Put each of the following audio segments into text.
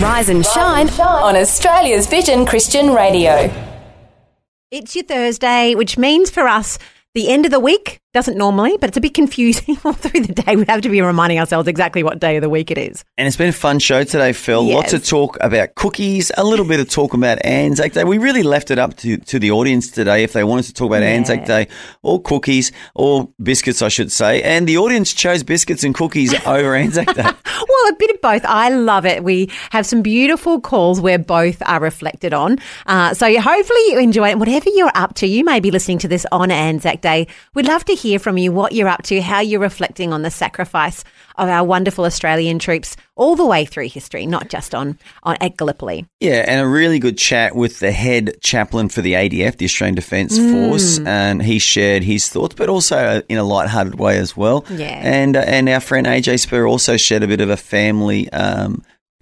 Rise and shine on Australia's Vision Christian Radio. It's your Thursday, which means for us the end of the week. Doesn't normally, but it's a bit confusing all through the day. We have to be reminding ourselves exactly what day of the week it is. And it's been a fun show today, Phil. Yes. Lots of talk about cookies, a little bit of talk about ANZAC Day. We really left it up to the audience today if they wanted to talk about ANZAC Day or cookies or biscuits, I should say. And the audience chose biscuits and cookies over ANZAC Day. Well, a bit of both. I love it. We have some beautiful calls where both are reflected on. So hopefully you enjoy it. Whatever you're up to, you may be listening to this on ANZAC Day. We'd love to hear from you what you're up to, how you're reflecting on the sacrifice of our wonderful Australian troops all the way through history, not just on at Gallipoli. Yeah, and a really good chat with the head chaplain for the ADF, the Australian Defence Force, and he shared his thoughts, but also in a lighthearted way as well. Yeah. And our friend AJ Spurr also shared a bit of a family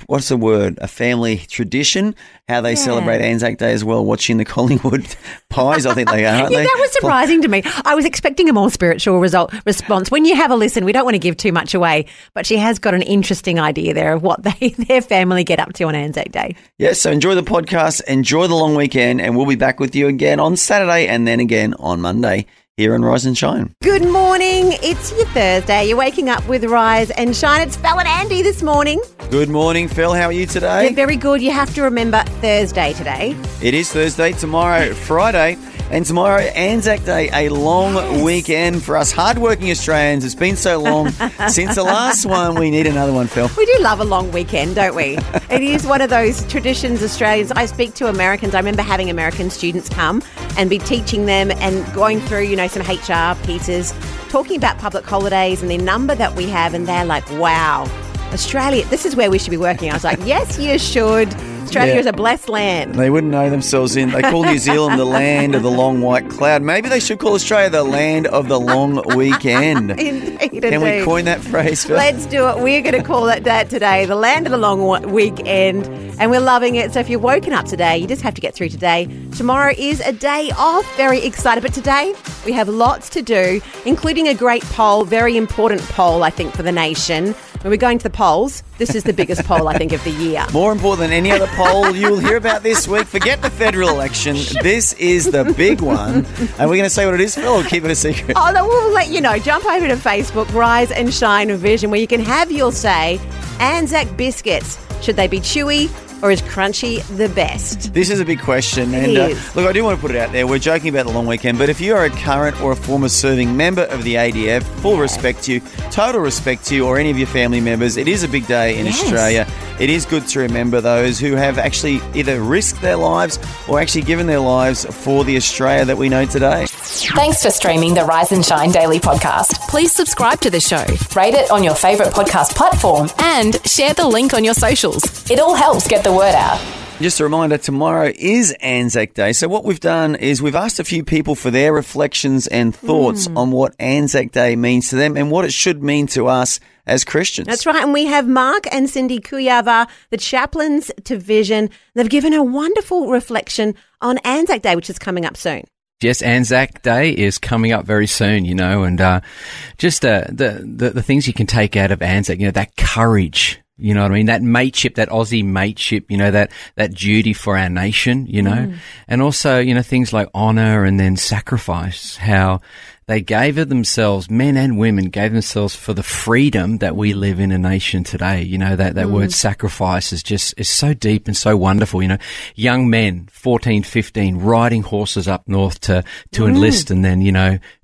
what's the word? A family tradition, how they celebrate ANZAC Day as well, watching the Collingwood Pies, I think they are, aren't they? That was surprising to me. I was expecting a more spiritual response. When you have a listen, we don't want to give too much away, but she has got an interesting idea there of what their family get up to on ANZAC Day. Yeah, so enjoy the podcast, enjoy the long weekend, and we'll be back with you again on Saturday and then again on Monday here on Rise and Shine. Good morning. It's your Thursday. You're waking up with Rise and Shine. It's Fel and Andy this morning. Good morning, Phil. How are you today? You're very good. You have to remember Thursday today. It is Thursday, tomorrow Friday, and tomorrow ANZAC Day, a long weekend for us hardworking Australians. It's been so long since the last one. We need another one, Phil. We do love a long weekend, don't we? It is one of those traditions Australians. I speak to Americans. I remember having American students come and be teaching them and going through, some HR pieces, talking about public holidays and the number that we have, and they're like, wow, Australia, this is where we should be working. I was like, yes, you should. Australia is a blessed land. They wouldn't know themselves in. They call New Zealand the land of the long white cloud. Maybe they should call Australia the land of the long weekend. Indeed. Can we coin that phrase, Phil? Let's do it. We're going to call that today, the land of the long weekend, and we're loving it. So if you're woken up today, you just have to get through today. Tomorrow is a day off. Very excited. But today we have lots to do, including a great poll, very important poll, I think, for the nation. When we're going to the polls, this is the biggest poll, I think, of the year. More important than any other poll you'll hear about this week. Forget the federal election. This is the big one. Are we going to say what it is, Phil, or keep it a secret? Oh, no, we'll let you know. Jump over to Facebook, Rise and Shine Vision, where you can have your say. ANZAC biscuits, should they be chewy or is crunchy the best? This is a big question. It And is. look, I do want to put it out there. We're joking about the long weekend, but if you are a current or a former serving member of the ADF, full respect to you, total respect to you, or any of your family members, it is a big day in Australia. It is good to remember those who have actually either risked their lives or actually given their lives for the Australia that we know today. Thanks for streaming the Rise and Shine Daily podcast. Please subscribe to the show, rate it on your favourite podcast platform, and share the link on your socials. It all helps get the word out. Just a reminder, tomorrow is ANZAC Day. So what we've done is we've asked a few people for their reflections and thoughts on what ANZAC Day means to them and what it should mean to us as Christians. That's right. And we have Mark and Cindy Kuyava, the chaplains to Vision. They've given a wonderful reflection on ANZAC Day, which is coming up soon. Yes, ANZAC Day is coming up very soon, and just the things you can take out of ANZAC, that courage. You know what I mean? That mateship, that Aussie mateship, that duty for our nation, and also, things like honour and then sacrifice, how they gave of themselves, men and women gave themselves for the freedom that we live in a nation today. That word sacrifice is so deep and so wonderful. Young men, 14, 15, riding horses up north to enlist, and then,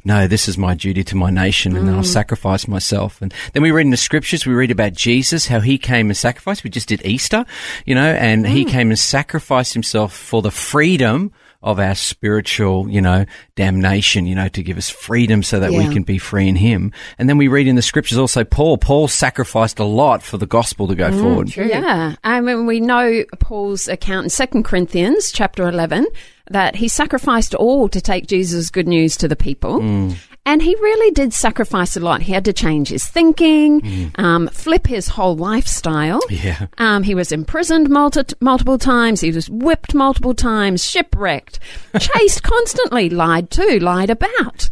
no, this is my duty to my nation, and then I'll sacrifice myself. And then we read in the scriptures, we read about Jesus, how he came and sacrificed. We just did Easter, and he came and sacrificed himself for the freedom of our spiritual, damnation, to give us freedom so that we can be free in him. And then we read in the scriptures also Paul sacrificed a lot for the gospel to go forward. True. Yeah. I mean, we know Paul's account in 2 Corinthians chapter 11 that he sacrificed all to take Jesus' good news to the people. And he really did sacrifice a lot. He had to change his thinking, flip his whole lifestyle. Yeah. He was imprisoned multiple times. He was whipped multiple times, shipwrecked, chased constantly, lied about.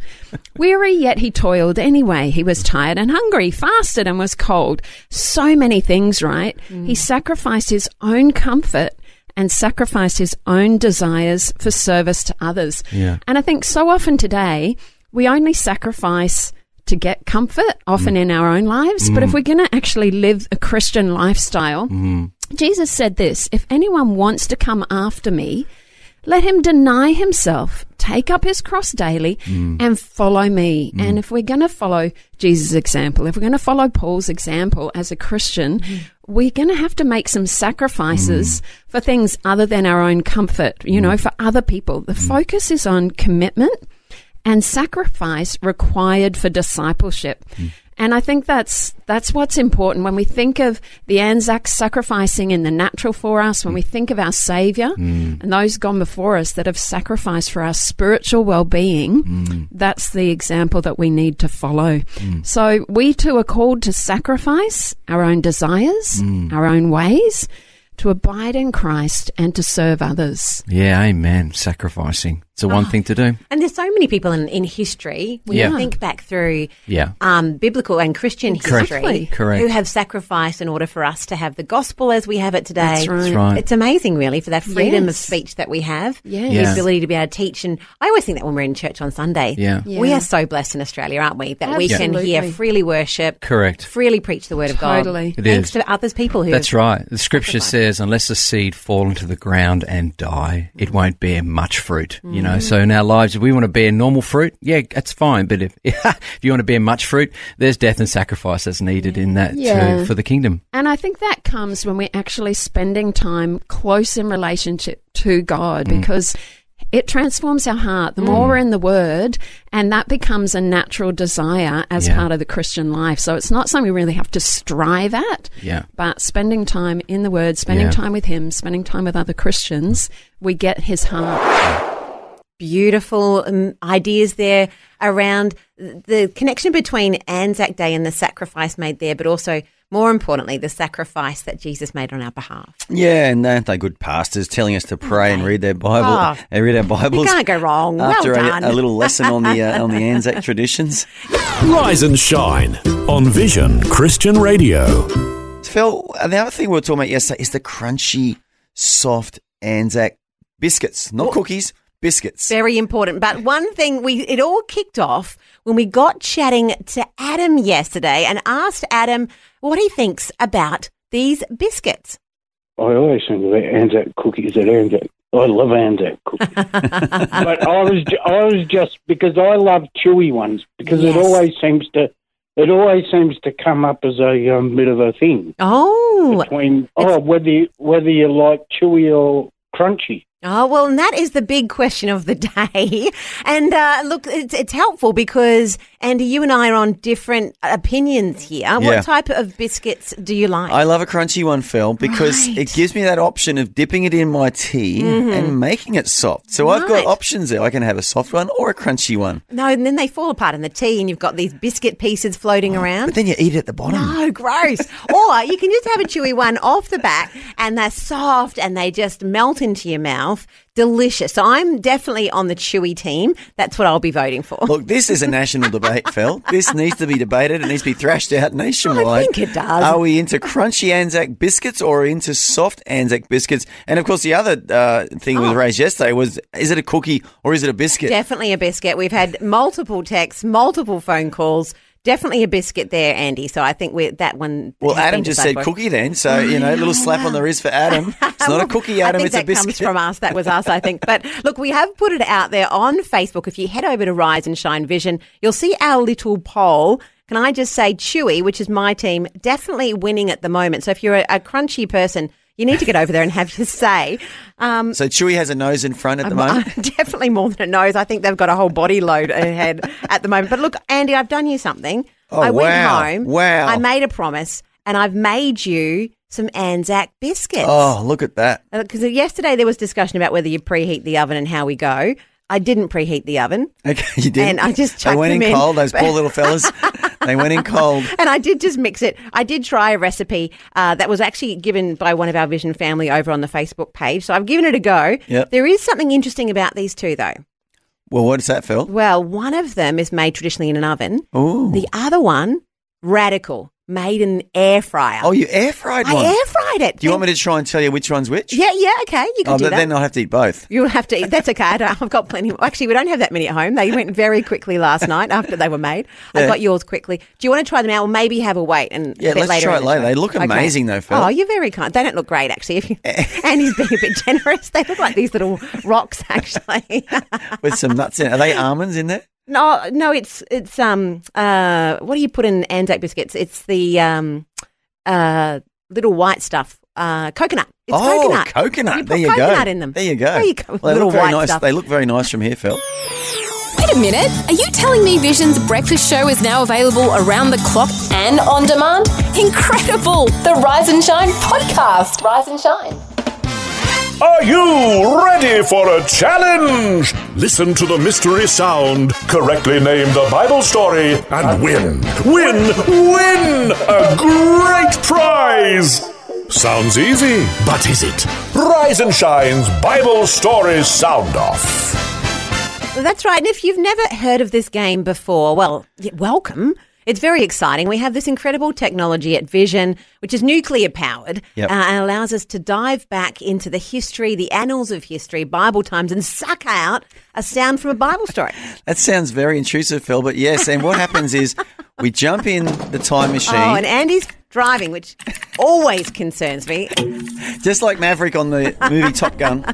Weary, yet he toiled anyway. He was tired and hungry, fasted and was cold. So many things, right? He sacrificed his own comfort and sacrificed his own desires for service to others. Yeah. And I think so often today, we only sacrifice to get comfort, often in our own lives. But if we're going to actually live a Christian lifestyle, Jesus said this, if anyone wants to come after me, let him deny himself, take up his cross daily and follow me. And if we're going to follow Jesus' example, if we're going to follow Paul's example as a Christian, we're going to have to make some sacrifices for things other than our own comfort, for other people. The focus is on commitment and sacrifice required for discipleship. And I think that's what's important when we think of the ANZACs sacrificing in the natural for us, when we think of our Saviour and those gone before us that have sacrificed for our spiritual well-being, that's the example that we need to follow. So we too are called to sacrifice our own desires, our own ways, to abide in Christ and to serve others. Yeah, amen. Sacrificing. It's the one thing to do. And there's so many people in history, when you think back through biblical and Christian history, Correct. who have sacrificed in order for us to have the gospel as we have it today. That's right. It's amazing, really, for that freedom of speech that we have, the ability to be able to teach. And I always think that when we're in church on Sunday, we are so blessed in Australia, aren't we, that we can hear freely worship, Correct. freely preach the word of God. Totally. Thanks to others people who That's right. The scripture says, unless a seed fall into the ground and die, it won't bear much fruit. So in our lives, if we want to bear normal fruit, that's fine. But if you want to bear much fruit, there's death and sacrifice that's needed in that too, for the kingdom. And I think that comes when we're actually spending time close in relationship to God, because it transforms our heart. The more we're in the Word, and that becomes a natural desire as part of the Christian life. So it's not something we really have to strive at, but spending time in the Word, spending time with Him, spending time with other Christians, we get His heart. Beautiful ideas there around the connection between Anzac Day and the sacrifice made there, but also, more importantly, the sacrifice that Jesus made on our behalf. Yeah, and aren't they good pastors telling us to pray and read their Bible? They read our Bibles. You can't go wrong. After well done. a little lesson on the Anzac traditions. Rise and shine on Vision Christian Radio. Phil, the other thing we were talking about yesterday is the crunchy, soft Anzac biscuits, not cookies. Biscuits. Very important. But one thing, it all kicked off when we got chatting to Adam yesterday and asked Adam what he thinks about these biscuits. I always think about Anzac cookies at Anzac. I love Anzac cookies. But I was just, because I love chewy ones, because it always seems to come up as a bit of a thing. Oh. Between, whether you like chewy or crunchy. Oh, well, and that is the big question of the day. And look, it's helpful because, Andy, you and I are on different opinions here. Yeah. What type of biscuits do you like? I love a crunchy one, Phil, because it gives me that option of dipping it in my tea and making it soft. So I've got options there. I can have a soft one or a crunchy one. No, and then they fall apart in the tea and you've got these biscuit pieces floating around. But then you eat it at the bottom. No, gross. Or you can just have a chewy one off the back and they're soft and they just melt into your mouth. Delicious. So I'm definitely on the chewy team. That's what I'll be voting for. Look, this is a national debate, Phil. This needs to be debated. It needs to be thrashed out nationwide. I think it does. Are we into crunchy Anzac biscuits or into soft Anzac biscuits? And, of course, the other thing that was raised yesterday was, is it a cookie or is it a biscuit? Definitely a biscuit. We've had multiple texts, multiple phone calls. Definitely a biscuit there, Andy. So I think that one. Well, Adam just said cookie then. So, a little slap on the wrist for Adam. It's not a cookie, Adam. It's a biscuit. That comes from us. That was us, I think. But look, we have put it out there on Facebook. If you head over to Rise and Shine Vision, you'll see our little poll. Can I just say Chewy, which is my team, definitely winning at the moment. So if you're a crunchy person, you need to get over there and have your say. So Chewy has a nose in front at the moment? Definitely more than a nose. I think they've got a whole body load ahead at the moment. But look, Andy, I've done you something. I went home. Wow. I made a promise and I've made you some ANZAC biscuits. Oh, look at that. Because yesterday there was discussion about whether you preheat the oven and how we go. I didn't preheat the oven. Okay, you did. And I just chucked They went them in in. cold, those poor little fellas. They went in cold. And I did just mix it. I did try a recipe that was actually given by one of our Vision family over on the Facebook page. So I've given it a go. Yep. There is something interesting about these two, though. Well, what is that, Phil? Well, one of them is made traditionally in an oven. Ooh. The other one, radical, made in an air fryer. Oh, you air fried one. I air fried it. Do you want me to try and tell you which one's which? Yeah, okay. You can do but that. then I'll have to eat both. You'll have to eat. That's okay. I've got plenty. Actually, we don't have that many at home. They went very quickly last night after they were made. I Yeah. got yours quickly. Do you want to try them out or maybe have a wait? And Yeah, a bit let's later try in it the later. show? They look Okay. amazing though, Phil. Oh, you're very kind. They don't look great, actually. Andy's being a bit generous. They look like these little rocks, actually. With some nuts in it. Are they almonds in there? No, it's what do you put in ANZAC biscuits? It's the little white stuff. Coconut. It's coconut. Coconut. You put There you coconut go. in them. There you go. There you go. Well, they Little look very white nice. stuff. They look very nice from here, Phil. Wait a minute. Are you telling me Vision's breakfast show is now available around the clock and on demand? Incredible! The Rise and Shine podcast. Rise and Shine. Are you ready for a challenge? Listen to the mystery sound, correctly name the Bible story, and win a great prize. Sounds easy, but is it? Rise and Shine's Bible Story Sound Off. That's right. And if you've never heard of this game before, well, welcome. It's very exciting. We have this incredible technology at Vision, which is nuclear powered and allows us to dive back into the history, the annals of history, Bible times, and suck out a sound from a Bible story. That sounds very intrusive, Phil, but yes. And what happens is we jump in the time machine. Oh, and Andy's driving, which always concerns me. Just like Maverick on the movie Top Gun.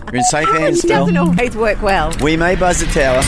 You're in safe hands, It Phil. doesn't always work well. We may buzz the tower.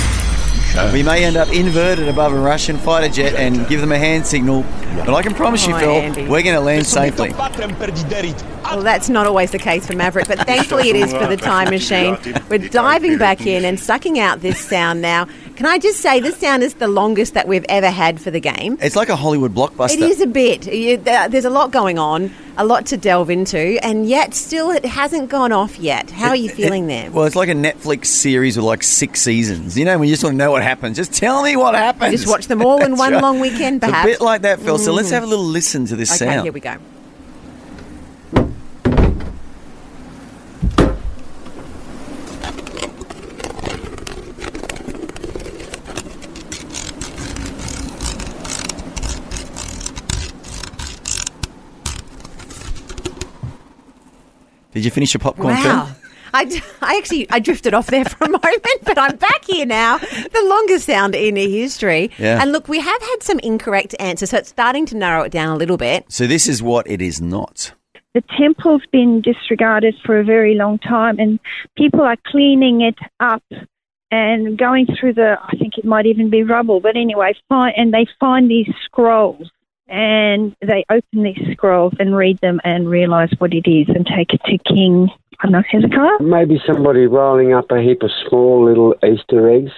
We may end up inverted above a Russian fighter jet and give them a hand signal. But I can promise you, Oh, Phil, Andy. we're going to land safely. Well, that's not always the case for Maverick, but thankfully it is for the time machine. We're diving back in and sucking out this sound now. Can I just say, this sound is the longest that we've ever had for the game. It's like a Hollywood blockbuster. It is a bit. There's a lot going on, a lot to delve into, and yet still it hasn't gone off yet. How are you feeling there? Well, it's like a Netflix series with like 6 seasons. You know, when you just want to know what happens. Just tell me what happens. Just watch them all in That's one right. long weekend, It's perhaps. a bit like that, Phil. So let's have a little listen to this Okay, sound. here we go. Did you finish your popcorn, Wow. Phil? I drifted off there for a moment, but I'm back here now. The longest sound in history. Yeah. And look, we have had some incorrect answers, so it's starting to narrow it down a little bit. So this is what it is not. The temple's been disregarded for a very long time, and people are cleaning it up and going through I think it might even be rubble, but anyway, they find these scrolls, and they open these scrolls and read them and realise what it is and take it to King, I don't know, Hezekiah? Maybe somebody rolling up a heap of small little Easter eggs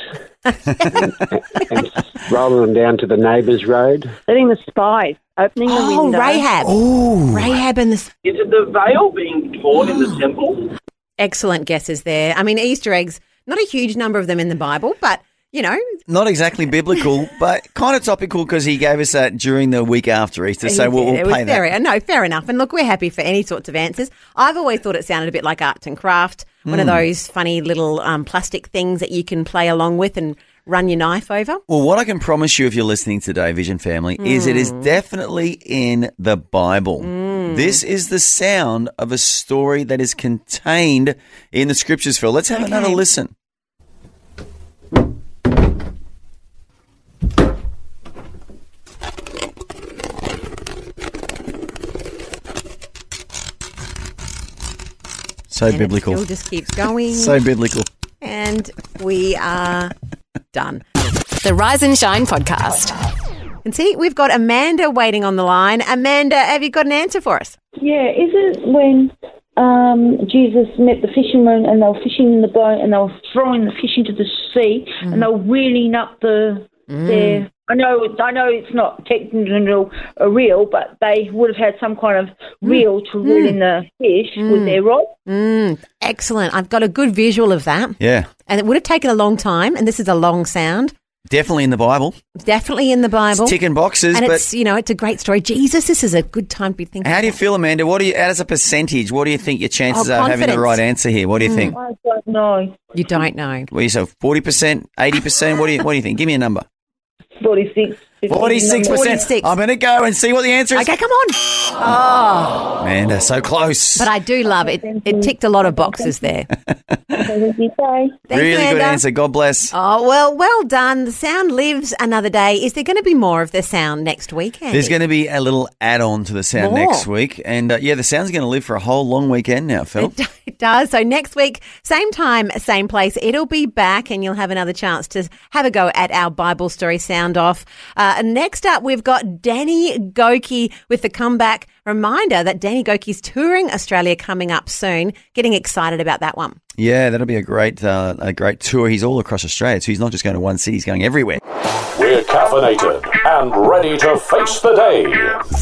and rolling them down to the neighbour's road. Letting the spies, opening the window. Rahab. Ooh. Rahab and the... Is it the veil being torn in the temple? Excellent guesses there. I mean, Easter eggs, not a huge number of them in the Bible, but, you know... Not exactly biblical, but kind of topical because he gave us that during the week after Easter. So we'll it was play that. No, fair enough. And look, we're happy for any sorts of answers. I've always thought it sounded a bit like arts and craft, one of those funny little plastic things that you can play along with and run your knife over. Well, what I can promise you if you're listening today, Vision Family, is it is definitely in the Bible. This is the sound of a story that is contained in the Scriptures, Phil. Let's have another listen. So And biblical. It still just keeps going. So biblical. And we are done. The Rise and Shine podcast. And see, we've got Amanda waiting on the line. Amanda, have you got an answer for us? Yeah, is it when Jesus met the fishermen and they were fishing in the boat and they were throwing the fish into the sea and they were wheeling up their I know it's not technical or real, but they would have had some kind of reel to reel in the fish with their rod. Excellent. I've got a good visual of that. Yeah. And it would have taken a long time, and this is a long sound. Definitely in the Bible. Definitely in the Bible. It's ticking boxes. And but it's, it's a great story. Jesus, this is a good time to be thinking. How do you feel, Amanda? As a percentage, what do you think your chances are of having the confidence. right answer here? What do you think? I don't know. You don't know. What do you say, 40%, 80%? What do you think? Give me a number. 46. 46%. 46. I'm going to go and see what the answer is. Okay, come on. Oh. Amanda, so close. But I do love it. It ticked a lot of boxes there. Thank you, Really good Amanda. answer. God bless. Oh, well done. The sound lives another day. Is there going to be more of the sound next week, Andy? There's going to be a little add-on to the sound More. next week. And, the sound's going to live for a whole long weekend now, Phil. It does. So next week, same time, same place, it'll be back and you'll have another chance to have a go at our Bible story sound off. And next up, we've got Danny Goki with the comeback. Reminder that Danny Goki's touring Australia coming up soon. Getting excited about that one. Yeah, that'll be a great tour. He's all across Australia, so he's not just going to one city, he's going everywhere. We're caffeinated and ready to face the day.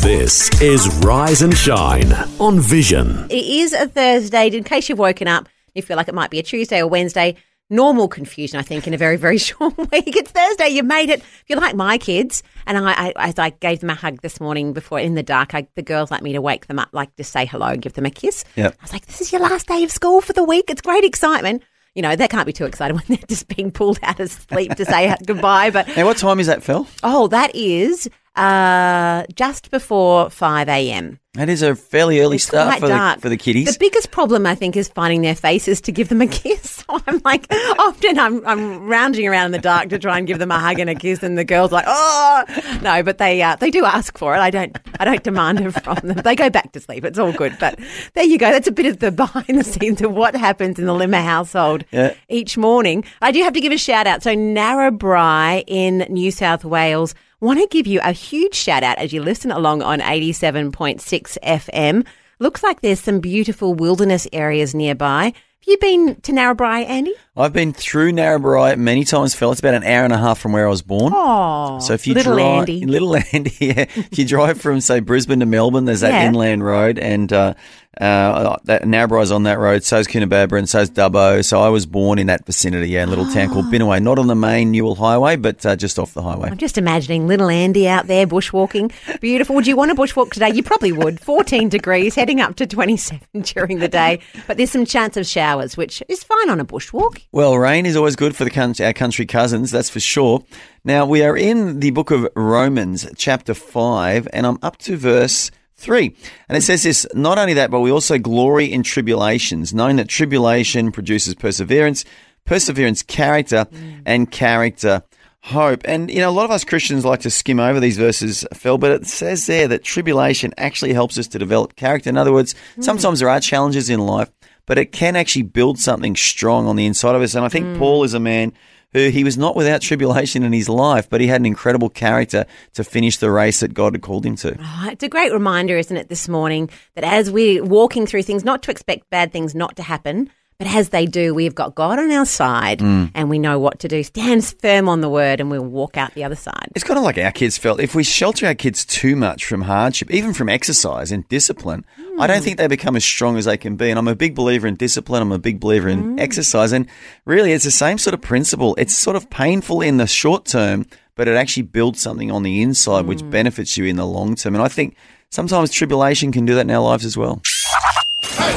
This is Rise and Shine on Vision. It is a Thursday. In case you've woken up, you feel like it might be a Tuesday or Wednesday. Normal confusion, I think, in a very, very short week. It's Thursday. You made it. If you're like my kids, and I gave them a hug this morning before in the dark. The girls like me to wake them up, like to say hello and give them a kiss. Yep. I was like, this is your last day of school for the week. It's great excitement. They can't be too excited when they're just being pulled out of sleep to say goodbye. But Now, what time is that, Phil? oh, that is just before 5 a.m. That is a fairly early It's start quite dark. for the kiddies. The biggest problem, I think, is finding their faces to give them a kiss. So I'm like, often I'm rounding around in the dark to try and give them a hug and a kiss, and the girls are like, oh no, but they do ask for it. I don't demand it from them. They go back to sleep. It's all good. But there you go. That's a bit of the behind the scenes of what happens in the Limmer household each morning. I do have to give a shout out. So Narrabri in New South Wales. Want to give you a huge shout out as you listen along on 87.6 FM. Looks like there's some beautiful wilderness areas nearby. Have you been to Narrabri, Andy? I've been through Narrabri many times, Phil. It's about an hour and a half from where I was born. Oh, so if you little drive, Andy. Little Andy, yeah. If you drive from, say, Brisbane to Melbourne, there's that inland road, and that Narrabri's on that road. So's Coonabarabra and so's Dubbo. So I was born in that vicinity, a little town called Binnaway. Not on the main Newell Highway, but just off the highway. I'm just imagining little Andy out there bushwalking. Beautiful. Would you want to bushwalk today? You probably would. 14 degrees, heading up to 27 during the day. But there's some chance of showers, which is fine on a bushwalk. Well, rain is always good for our country cousins, that's for sure. Now, we are in the book of Romans, chapter 5, and I'm up to verse 3. And it says this, not only that, but we also glory in tribulations, knowing that tribulation produces perseverance, perseverance character, and character hope. And, a lot of us Christians like to skim over these verses, Phil, but it says there that tribulation actually helps us to develop character. In other words, sometimes there are challenges in life, but it can actually build something strong on the inside of us. And I think Paul is a man who he was not without tribulation in his life, but he had an incredible character to finish the race that God had called him to. Oh, it's a great reminder, isn't it, this morning, that as we're walking through things, not to expect bad things not to happen, but as they do, we've got God on our side and we know what to do. Stand firm on the word and we'll walk out the other side. It's kind of like our kids felt. If we shelter our kids too much from hardship, even from exercise and discipline, I don't think they become as strong as they can be. And I'm a big believer in discipline. I'm a big believer in exercise. And really, it's the same sort of principle. It's sort of painful in the short term, but it actually builds something on the inside which benefits you in the long term. And I think sometimes tribulation can do that in our lives as well.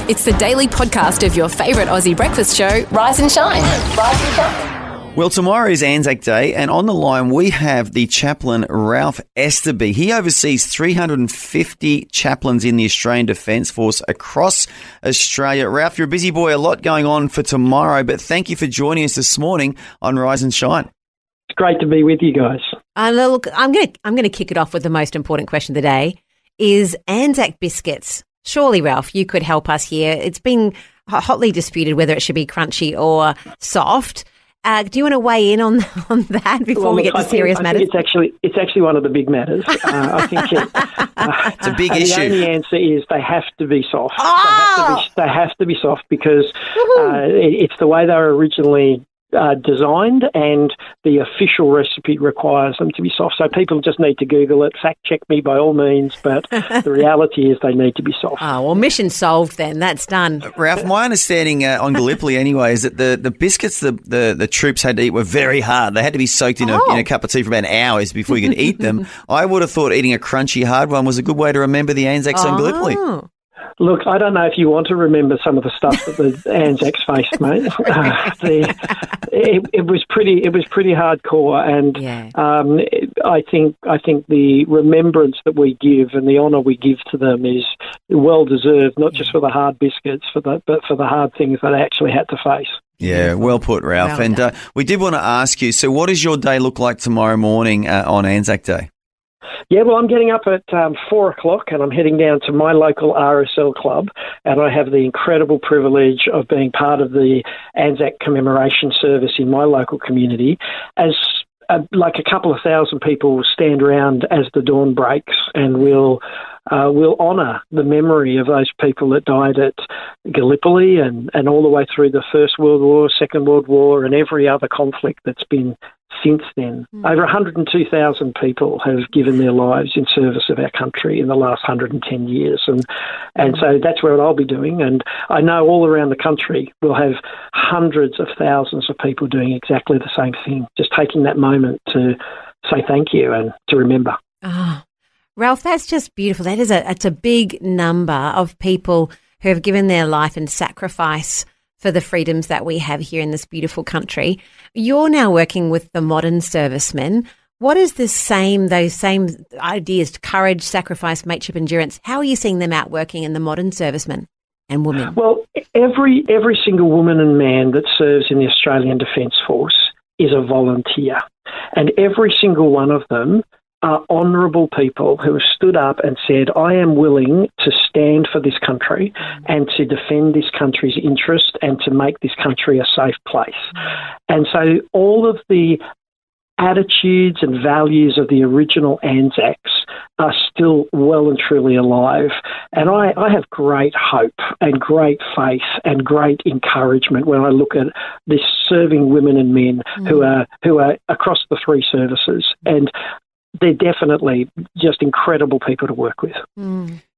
It's the daily podcast of your favourite Aussie breakfast show, Rise and Shine. Rise and Shine. Well, tomorrow is ANZAC Day, and on the line we have the chaplain Ralph Esterby. He oversees 350 chaplains in the Australian Defence Force across Australia. Ralph, you're a busy boy, a lot going on for tomorrow, but thank you for joining us this morning on Rise and Shine. It's great to be with you guys. Look, I'm going to kick it off with the most important question of the day. Is ANZAC biscuits? Surely, Ralph, you could help us here. It's been hotly disputed whether it should be crunchy or soft. Do you want to weigh in on that before we get to serious matters? It's actually one of the big matters. I think it's a big issue. The only answer is they have to be soft. Oh! They have to be soft because it's the way they were originally designed, and the official recipe requires them to be soft. So people just need to Google it, fact check me by all means, but the reality is they need to be soft. Oh, well, mission solved then. That's done. Ralph, my understanding on Gallipoli anyway is that the biscuits the troops had to eat were very hard. They had to be soaked in a cup of tea for about hours before you could eat them. I would have thought eating a crunchy hard one was a good way to remember the ANZACs on Gallipoli. Look, I don't know if you want to remember some of the stuff that the ANZACs faced, mate. It was pretty hardcore, and I think the remembrance that we give and the honour we give to them is well deserved, not just for the hard biscuits, but for the hard things that they actually had to face. Yeah, well put, Ralph. And we did want to ask you, so what does your day look like tomorrow morning on ANZAC Day? Yeah, well, I'm getting up at 4 o'clock and I'm heading down to my local RSL club, and I have the incredible privilege of being part of the ANZAC commemoration service in my local community as like a couple of thousand people stand around as the dawn breaks, and we'll honour the memory of those people that died at Gallipoli and all the way through the First World War, Second World War, and every other conflict that's been since then. Over 102,000 people have given their lives in service of our country in the last 110 years. And so that's what I'll be doing. And I know all around the country we'll have hundreds of thousands of people doing exactly the same thing, just taking that moment to say thank you and to remember. Oh, Ralph, that's just beautiful. It's a big number of people who have given their life and sacrifice for the freedoms that we have here in this beautiful country. You're now working with the modern servicemen. What is those same ideas, courage, sacrifice, mateship, endurance? How are you seeing them out working in the modern servicemen and women? Well, every single woman and man that serves in the Australian Defence Force is a volunteer. And every single one of them are honourable people who have stood up and said, I am willing to stand for this country and to defend this country's interest and to make this country a safe place. And so all of the attitudes and values of the original ANZACs are still well and truly alive. And I have great hope and great faith and great encouragement when I look at this serving women and men who are across the three services. And they're definitely just incredible people to work with.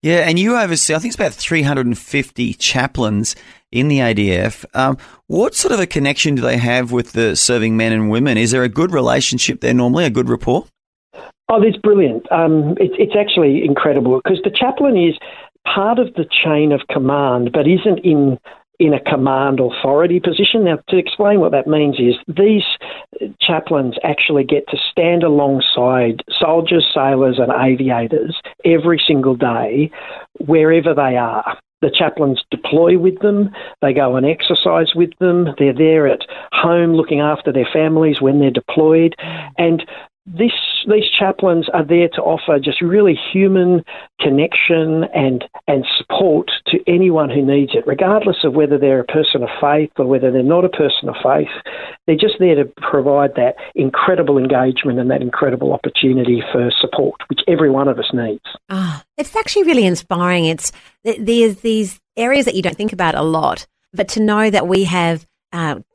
Yeah, and you oversee, I think it's about 350 chaplains in the ADF. What sort of a connection do they have with the serving men and women? Is there a good relationship there normally, a good rapport? Oh, it's brilliant. It's actually incredible because the chaplain is part of the chain of command but isn't in a command authority position. Now, to explain what that means is these chaplains actually get to stand alongside soldiers, sailors and aviators every single day, wherever they are. The chaplains deploy with them, they go and exercise with them, they're there at home looking after their families when they're deployed, and these chaplains are there to offer just really human connection and support to anyone who needs it, regardless of whether they're a person of faith or whether they're not a person of faith. They're just there to provide that incredible engagement and that incredible opportunity for support, which every one of us needs. Oh, it's actually really inspiring. There's these areas that you don't think about a lot, but to know that we have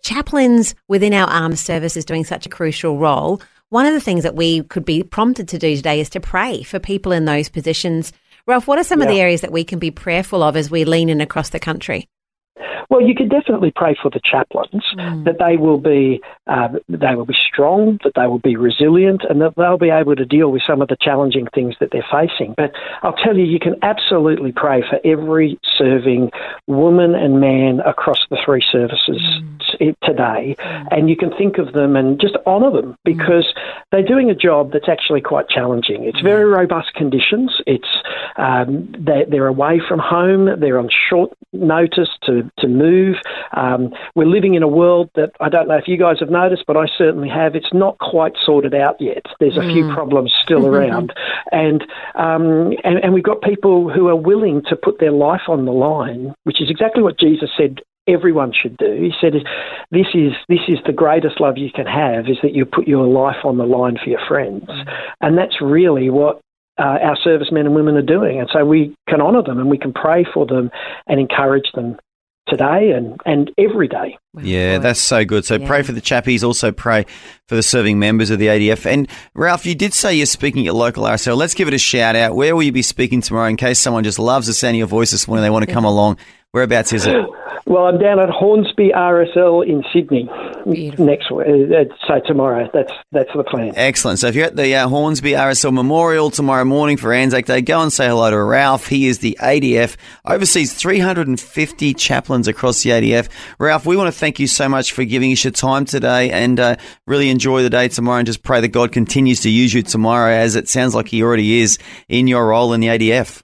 chaplains within our armed services doing such a crucial role. One of the things that we could be prompted to do today is to pray for people in those positions. Ralph, what are some of the areas that we can be prayerful of as we lean in across the country? Well, you could definitely pray for the chaplains, that they will be strong, that they will be resilient, and that they'll be able to deal with some of the challenging things that they're facing. But I'll tell you, you can absolutely pray for every serving woman and man across the three services today, and you can think of them and just honour them because they're doing a job that's actually quite challenging. It's very robust conditions. It's they're away from home. They're on short notice to move. We're living in a world that I don't know if you guys have noticed, but I certainly have. It's not quite sorted out yet. There's a few problems still around, and we've got people who are willing to put their life on the line, which is exactly what Jesus said everyone should do. He said, this is the greatest love you can have, is that you put your life on the line for your friends. And that's really what our servicemen and women are doing. And so we can honour them and we can pray for them and encourage them today and every day. Yeah, that's so good. So pray for the chappies. Also pray for the serving members of the ADF. And Ralph, you did say you're speaking at your local RSL. Let's give it a shout out. Where will you be speaking tomorrow in case someone just loves the sound of your voice this morning, they want to come along? Whereabouts is it? Well, I'm down at Hornsby RSL in Sydney next week. So tomorrow, that's the plan. Excellent. So if you're at the Hornsby RSL Memorial tomorrow morning for Anzac Day, go and say hello to Ralph. He is the ADF, oversees 350 chaplains across the ADF. Ralph, we want to thank you so much for giving us your time today and really enjoy the day tomorrow and just pray that God continues to use you tomorrow as it sounds like he already is in your role in the ADF.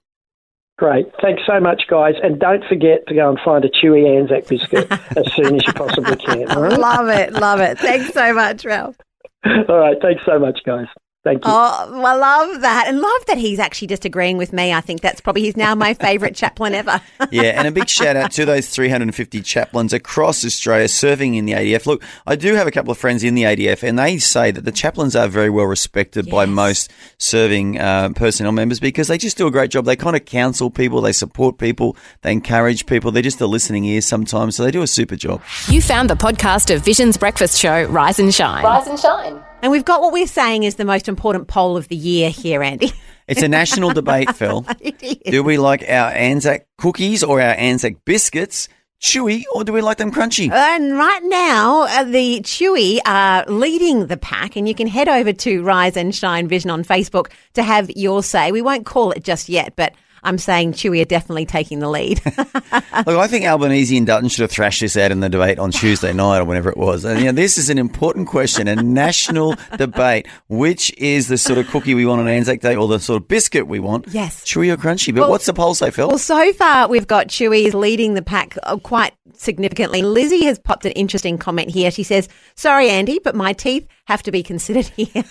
Great. Thanks so much, guys. And don't forget to go and find a chewy ANZAC biscuit as soon as you possibly can. All right? Love it. Thanks so much, Ralph. All right. Thanks so much, guys. Thank you. Oh, I love that. And love that he's actually just agreeing with me. I think that's probably, he's now my favourite chaplain ever. Yeah, and a big shout out to those 350 chaplains across Australia serving in the ADF. Look, I do have a couple of friends in the ADF and they say that the chaplains are very well respected by most serving personnel members because they just do a great job. They kind of counsel people, they support people, they encourage people. They're just a listening ear sometimes, so they do a super job. You found the podcast of Vision's breakfast show, Rise and Shine. Rise and Shine. And we've got what we're saying is the most important poll of the year here, Andy. It's a national debate, Fel. It is. Do we like our ANZAC cookies or our ANZAC biscuits chewy, or do we like them crunchy? And right now, the Chewy are leading the pack, and you can head over to Rise and Shine Vision on Facebook to have your say. We won't call it just yet, but I'm saying Chewy are definitely taking the lead. Look, I think Albanese and Dutton should have thrashed this out in the debate on Tuesday night or whenever it was. And this is an important question, a national debate. Which is the sort of cookie we want on Anzac Day or the sort of biscuit we want? Yes. Chewy or crunchy? But what's the poll say, Phil? Well, so far we've got Chewy leading the pack quite significantly. Lizzie has popped an interesting comment here. She says, sorry, Andy, but my teeth have to be considered here.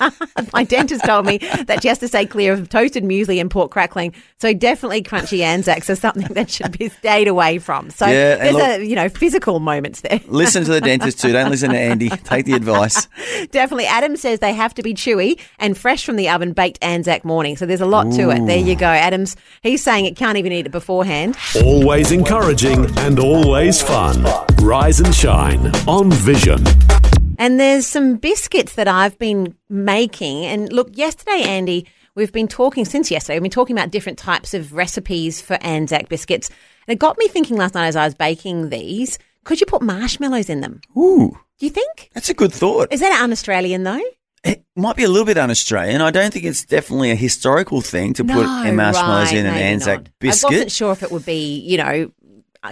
My dentist told me that she has to stay clear of toasted muesli and pork crackling. So definitely crunchy ANZACs are something that should be stayed away from. So there's physical moments there. Listen to the dentist too. Don't listen to Andy. Take the advice. Definitely. Adam says they have to be chewy and fresh from the oven, baked ANZAC morning. So there's a lot to it. There you go. Adam's, he's saying it can't even eat it beforehand. Always encouraging and always fun. Rise and Shine on Vision. And there's some biscuits that I've been making. And look, yesterday, Andy, we've been talking about different types of recipes for ANZAC biscuits. And it got me thinking last night as I was baking these, could you put marshmallows in them? Ooh. Do you think? That's a good thought. Is that un-Australian though? It might be a little bit un-Australian. I don't think it's definitely a historical thing to put marshmallows in an ANZAC biscuit. I wasn't sure if it would be,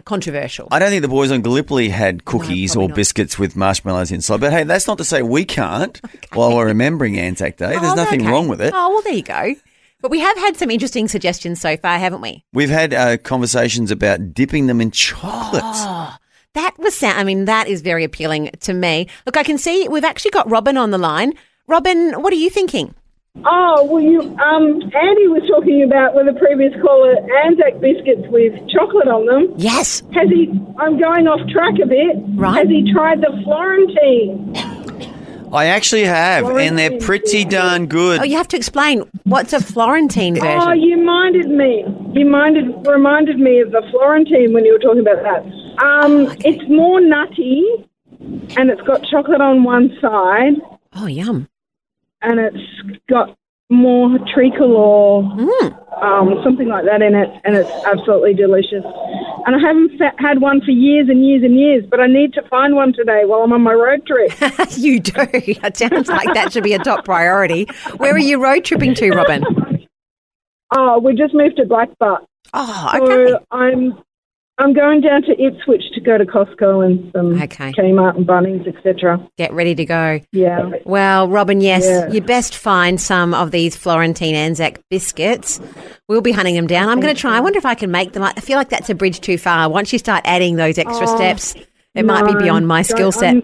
controversial. I don't think the boys on Gallipoli had cookies or biscuits with marshmallows inside. But hey, that's not to say we can't while we're remembering Anzac Day. There's nothing wrong with it. Oh, well, there you go. But we have had some interesting suggestions so far, haven't we? We've had conversations about dipping them in chocolate. Oh, that is very appealing to me. Look, I can see we've actually got Robin on the line. Robin, what are you thinking? Oh, well, Andy was talking about with a previous caller ANZAC biscuits with chocolate on them. Yes. I'm going off track a bit. Right. Has he tried the Florentine? I actually have, and they're pretty darn good. Oh, you have to explain. What's a Florentine version? Oh, you reminded me of the Florentine when you were talking about that. It's more nutty, and it's got chocolate on one side. Oh, yum. And it's got more treacle or something like that in it, and it's absolutely delicious. And I haven't had one for years and years and years, but I need to find one today while I'm on my road trip. You do. It sounds like that should be a top priority. Where are you road tripping to, Robin? Oh, we just moved to Blackbutt. Oh, okay. So I'm going down to Ipswich to go to Costco and some Kmart and Bunnings, etc. Get ready to go. Yeah. Well, Robin, yes, you best find some of these Florentine ANZAC biscuits. We'll be hunting them down. I'm going to try. I wonder if I can make them. I feel like that's a bridge too far. Once you start adding those extra steps, it might be beyond my skill set.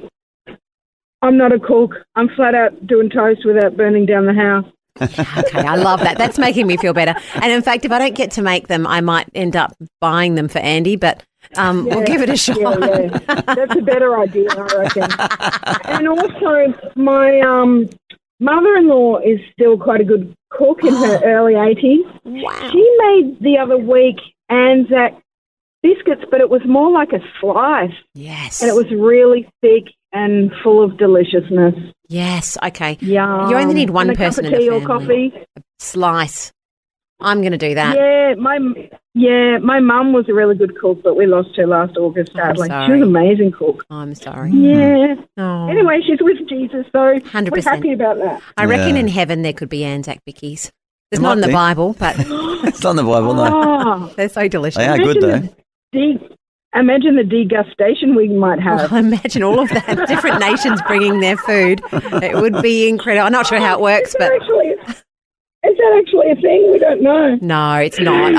I'm not a cook. I'm flat out doing toast without burning down the house. Okay, I love that. That's making me feel better. And in fact, if I don't get to make them, I might end up buying them for Andy, but we'll give it a shot. Yeah. That's a better idea, I reckon. And also, my mother-in-law is still quite a good cook in her early 80s. Wow. She made the other week ANZAC biscuits, but it was more like a slice. Yes. And it was really thick and full of deliciousness. Yes. Okay. Yum. You only need one and person a cup of in tea the or family. coffee. Slice. I'm going to do that. My mum was a really good cook, but we lost her last August, sadly. She was an amazing cook. I'm sorry. Yeah. Oh. Anyway, she's with Jesus, so 100%. we're happy about that. I reckon in heaven there could be ANZAC bickies. It's not in the Bible, but It's not in the Bible, no. Oh, they're so delicious. They are good, though. Imagine the degustation we might have. Well, imagine all of that, different nations bringing their food. It would be incredible. I'm not sure how it works, but... Is that actually a thing? We don't know. No, it's not.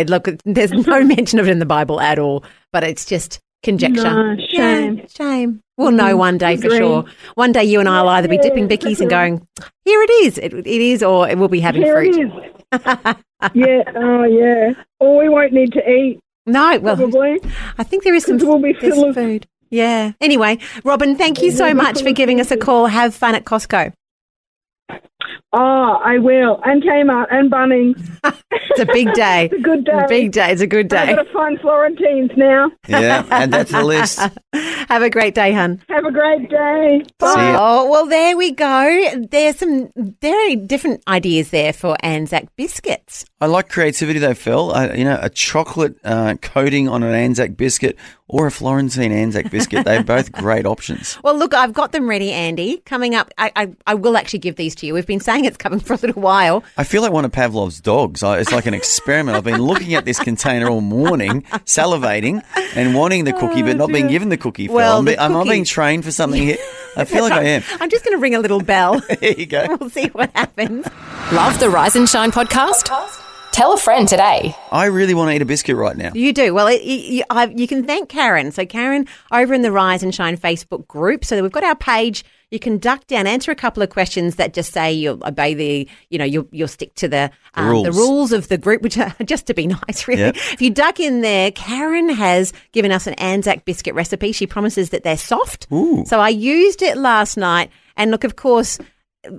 Look, there's no mention of it in the Bible at all, but it's just conjecture. No, shame. Yeah, shame. We'll know one day for Agree. sure. One day you and I will either be dipping bickies and going, here it is. It is, or we'll be having Here fruit. it is. Yeah. Or we won't need to eat. No, well, probably. I think there is some We'll be there's full of food. Yeah. Anyway, Robin, thank you so much for giving us a call. Have fun at Costco. Oh, I will. And Kmart and Bunnings. It's a big day. It's a good day. Big day. It's a good day. I've got to find Florentines now. Yeah, add that to the list. Have a great day, hun. Have a great day. See ya. Oh, well, there we go. There's some very different ideas there for ANZAC biscuits. I like creativity though, Phil. A chocolate coating on an ANZAC biscuit or a Florentine ANZAC biscuit. They're both great options. Well, look, I've got them ready, Andy. Coming up, I will actually give these to you. We've been saying it's coming for a little while. I feel like one of Pavlov's dogs. It's like an experiment. I've been looking at this container all morning, salivating and wanting the cookie, but not being given the cookie, Phil. Well, Am I being trained for something here? I feel like I am. I'm just going to ring a little bell. There you go. We'll see what happens. Love the Rise and Shine podcast? Tell a friend today. I really want to eat a biscuit right now. You do. Well, you can thank Karen. So Karen over in the Rise and Shine Facebook group. So we've got our page. You can duck down, answer a couple of questions that just say you'll obey you'll stick to the rules of the group, which are just to be nice, really. Yep. If you duck in there, Karen has given us an ANZAC biscuit recipe. She promises that they're soft. Ooh. So I used it last night, and look, of course,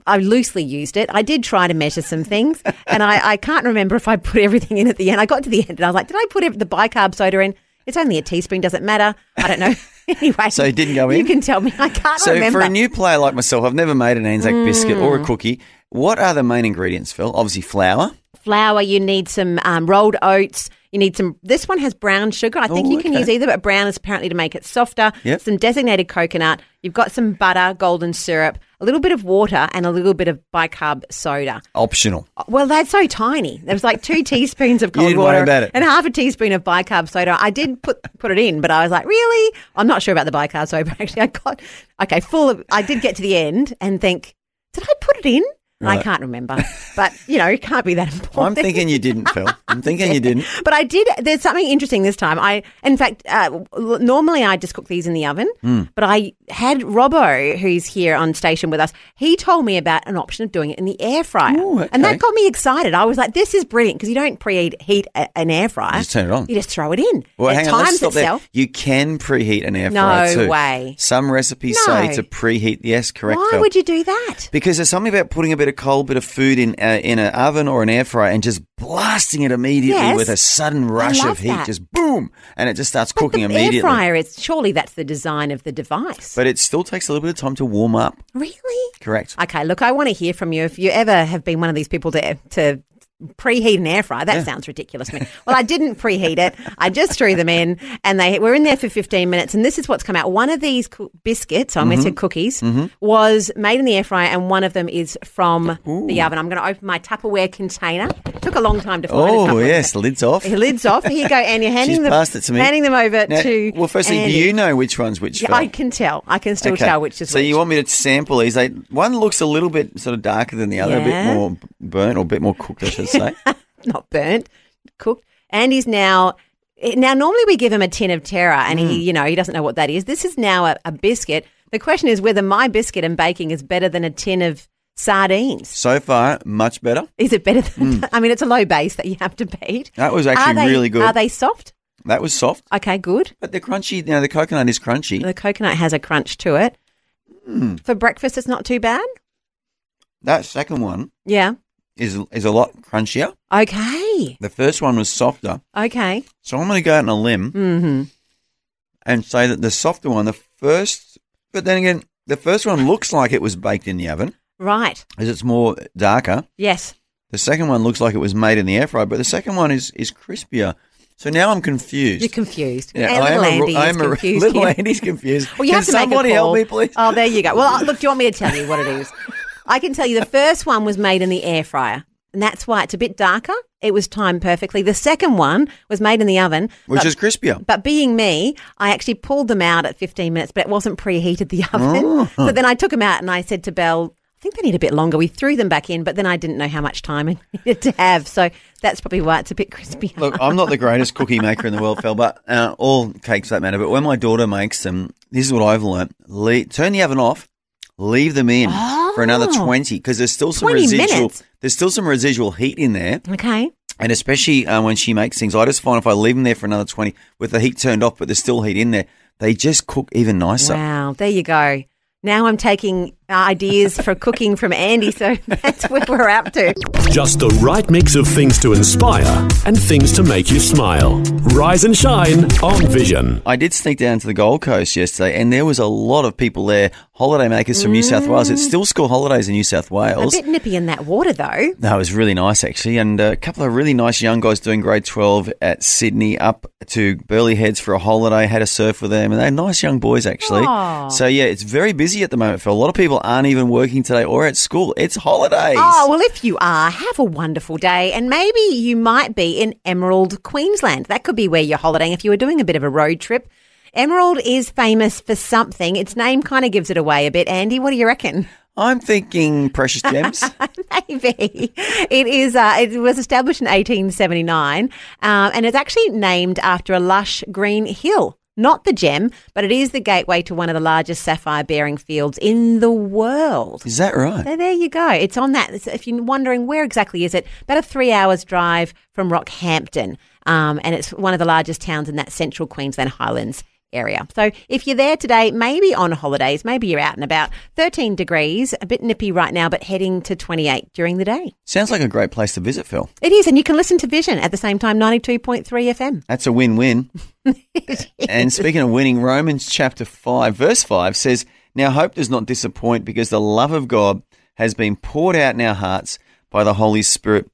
I loosely used it. I did try to measure some things, and I can't remember if I put everything in at the end. I got to the end, and I was like, did I put the bicarb soda in? It's only a teaspoon. Does it matter? I don't know. Anyway. So it didn't go in? You can tell me. I can't So remember. for a new player like myself, I've never made an ANZAC biscuit or a cookie. What are the main ingredients, Phil? Obviously flour. Flour, you need some rolled oats. You need some, this one has brown sugar. I think you can use either, but brown is apparently to make it softer. Yep. Some designated coconut. You've got some butter, golden syrup, a little bit of water, and a little bit of bicarb soda. Optional. Well, that's so tiny. There was like 2 teaspoons of You cold didn't worry water about it. and half a teaspoon of bicarb soda. I did put it in, but I was like, really? I'm not sure about the bicarb soda. Actually, I did get to the end and think, did I put it in? Right. I can't remember, but, it can't be that important. I'm thinking you didn't, Phil. I'm thinking you didn't. But I did. There's something interesting this time. In fact, normally I just cook these in the oven, but I had Robbo, who's here on station with us. He told me about an option of doing it in the air fryer. Ooh, okay. And that got me excited. I was like, this is brilliant because you don't preheat an air fryer. Just turn it on. You just throw it in. Well, it hang on, let's times stop itself. there. You can preheat an air fryer too. No way. Some recipes No. say to preheat. Yes, correct, Why Phil. would you do that? Because there's something about putting a bit of cold, bit of food in an oven or an air fryer and just blasting it immediately Yes. with a sudden rush love of heat. that. Just boom, and it just starts But cooking the immediately. air fryer, surely that's the design of the device. But it still takes a little bit of time to warm up. Really? Correct. Okay, look, I want to hear from you. If you ever have been one of these people to preheat an air fryer, that sounds ridiculous to me. Well, I didn't preheat it. I just threw them in, and they were in there for 15 minutes, and this is what's come out. One of these biscuits, I almost said cookies, was made in the air fryer, and one of them is from the oven. I'm going to open my Tupperware container. It took a long time to find it. Oh, yes, the lid's off. The lid's off. Here you go, and you're handing She's passed it to me. handing them over Now, to well, firstly, Andy. do you know which one's which, Yeah, Phil? I can tell. I can still tell which is So which. you want me to sample these? One looks a little bit sort of darker than the other, a bit Yeah. more burnt or a bit more cooked, I should say. Not burnt, cooked. Andy's now normally we give him a tin of terror and he doesn't know what that is. This is now a biscuit. The question is whether my biscuit and baking is better than a tin of sardines. So far, much better. Is it better than I mean, it's a low base that you have to beat. That was actually really good. Are they soft? That was soft. Okay, good. But they're crunchy. Now, the coconut is crunchy. The coconut has a crunch to it. For breakfast, it's not too bad. That second one Yeah. is a lot crunchier. Okay. The first one was softer. Okay. So I'm going to go out on a limb and say that the softer one, but then again, the first one looks like it was baked in the oven. Right. As it's more darker. Yes. The second one looks like it was made in the air fryer, but the second one is crispier. So now I'm confused. You're confused. Yeah, and little Andy's confused. Well, you have to make a somebody call. help me, please? Oh, there you go. Well, look, do you want me to tell you what it is? I can tell you the first one was made in the air fryer, and that's why it's a bit darker. It was timed perfectly. The second one was made in the oven. Which is crispier. But being me, I actually pulled them out at 15 minutes, but it wasn't preheated the oven. Oh. So then I took them out and I said to Belle, I think they need a bit longer. We threw them back in, but then I didn't know how much time I needed to have. So that's probably why it's a bit crispy. Look, I'm not the greatest cookie maker in the world, Fel, but all cakes for that matter. But when my daughter makes them, this is what I've learnt. Turn the oven off, leave them in for another 20 because there's still some 20 residual. minutes? There's still some residual heat in there. Okay. And especially when she makes things, I just find if I leave them there for another 20 with the heat turned off, but there's still heat in there, they just cook even nicer. Wow, there you go. Now I'm taking ideas for cooking from Andy, so that's where we're up to. Just the right mix of things to inspire and things to make you smile. Rise and shine on Vision. I did sneak down to the Gold Coast yesterday, and there was a lot of people there, holidaymakers from New South Wales. It's still school holidays in New South Wales. A bit nippy in that water, though. No, it was really nice, actually, and a couple of really nice young guys doing grade 12 at Sydney up to Burleigh Heads for a holiday, had a surf with them, and they're nice young boys, actually. Aww. So, yeah, it's very busy at the moment, Phil. A lot of people aren't even working today or at school. It's holidays. Oh, well, if you are, have a wonderful day. And maybe you might be in Emerald, Queensland. That could be where you're holidaying if you were doing a bit of a road trip. Emerald is famous for something. Its name kind of gives it away a bit. Andy, what do you reckon? I'm thinking precious gems. Maybe. It was established in 1879 and it's actually named after a lush green hill. Not the gem, but it is the gateway to one of the largest sapphire-bearing fields in the world. Is that right? So there you go. It's on that. If you're wondering where exactly is it, about a 3 hours drive from Rockhampton, and it's one of the largest towns in that central Queensland Highlands area. So if you're there today, maybe on holidays, maybe you're out and about, 13 degrees, a bit nippy right now, but heading to 28 during the day. Sounds like a great place to visit, Phil. It is, and you can listen to Vision at the same time, 92.3 FM. That's a win-win. And speaking of winning, Romans chapter 5, verse 5 says, "Now hope does not disappoint because the love of God has been poured out in our hearts by the Holy Spirit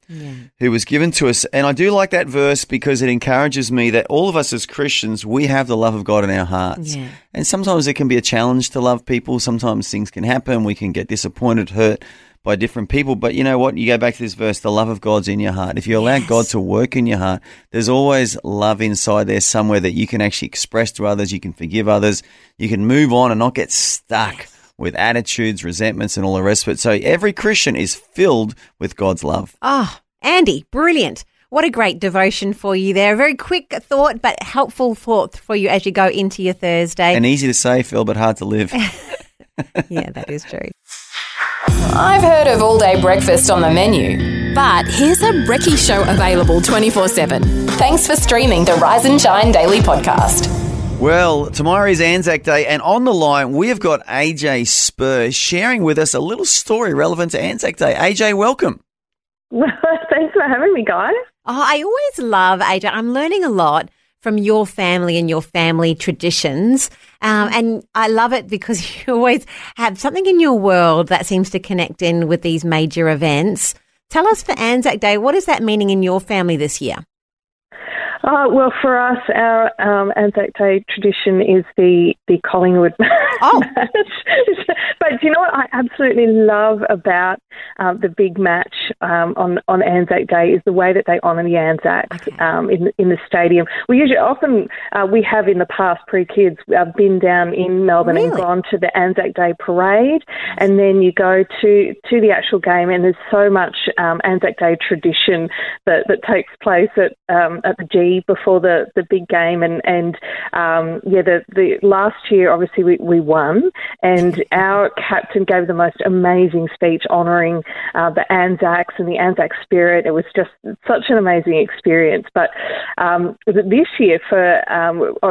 who was given to us." And I do like that verse because it encourages me that all of us as Christians, we have the love of God in our hearts. Yeah. And sometimes it can be a challenge to love people. Sometimes things can happen. We can get disappointed, hurt by different people. But you know what? You go back to this verse, the love of God's in your heart. If you allow God to work in your heart, there's always love inside there somewhere that you can actually express to others. You can forgive others. You can move on and not get stuck with attitudes, resentments, and all the rest of it. So every Christian is filled with God's love. Oh, Andy, brilliant. What a great devotion for you there. A very quick thought, but helpful thought for you as you go into your Thursday. And easy to say, Phil, but hard to live. Yeah, that is true. I've heard of all-day breakfast on the menu, but here's a brekkie show available 24/7. Thanks for streaming the Rise and Shine Daily Podcast. Well, tomorrow is ANZAC Day, and on the line we have got AJ Spurr sharing with us a little story relevant to ANZAC Day. AJ, welcome. Well, thanks for having me, guys. Oh, I always love, AJ, I'm learning a lot from your family and your family traditions. And I love it because you always have something in your world that seems to connect in with these major events. Tell us for ANZAC Day, what is that meaning in your family this year? Well, for us, our ANZAC Day tradition is the Collingwood match. But do you know what I absolutely love about the big match on ANZAC Day is the way that they honour the ANZACs in the stadium. We have in the past pre-kids been down in Melbourne and gone to the ANZAC Day parade, and then you go to the actual game, and there's so much ANZAC Day tradition that takes place at the G before the big game, and the last year obviously we won, And our captain gave the most amazing speech honouring the ANZACs and the ANZAC spirit. It was just such an amazing experience. But this year, for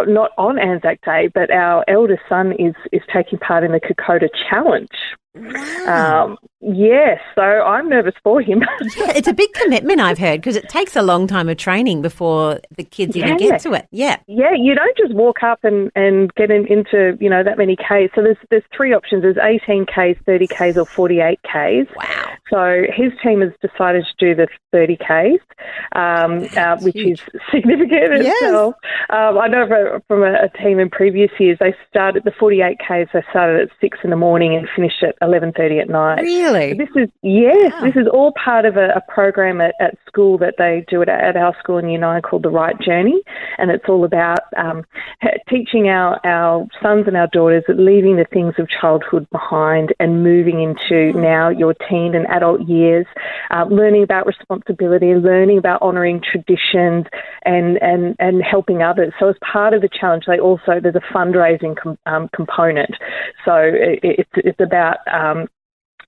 not on ANZAC Day, but our eldest son is taking part in the Kokoda Challenge. Wow. Yes, so I'm nervous for him. Yeah, it's a big commitment, I've heard, because it takes a long time of training before the kids even get to it. Yeah. Yeah, you don't just walk up and get into, that many Ks. So there's three options. There's 18 Ks, 30 Ks or 48 Ks. Wow. So his team has decided to do the 30 Ks, which is significant in itself. I know from a team in previous years, they started the 48 Ks, they started at 6 in the morning and finished at 11:30 at night. Really? This is all part of a program at school that they do at our school in Year 9 called The Right Journey, and it's all about teaching our sons and our daughters that leaving the things of childhood behind and moving into now your teen and adult years, learning about responsibility, learning about honouring traditions and helping others. So as part of the challenge, there's a fundraising component. So it's about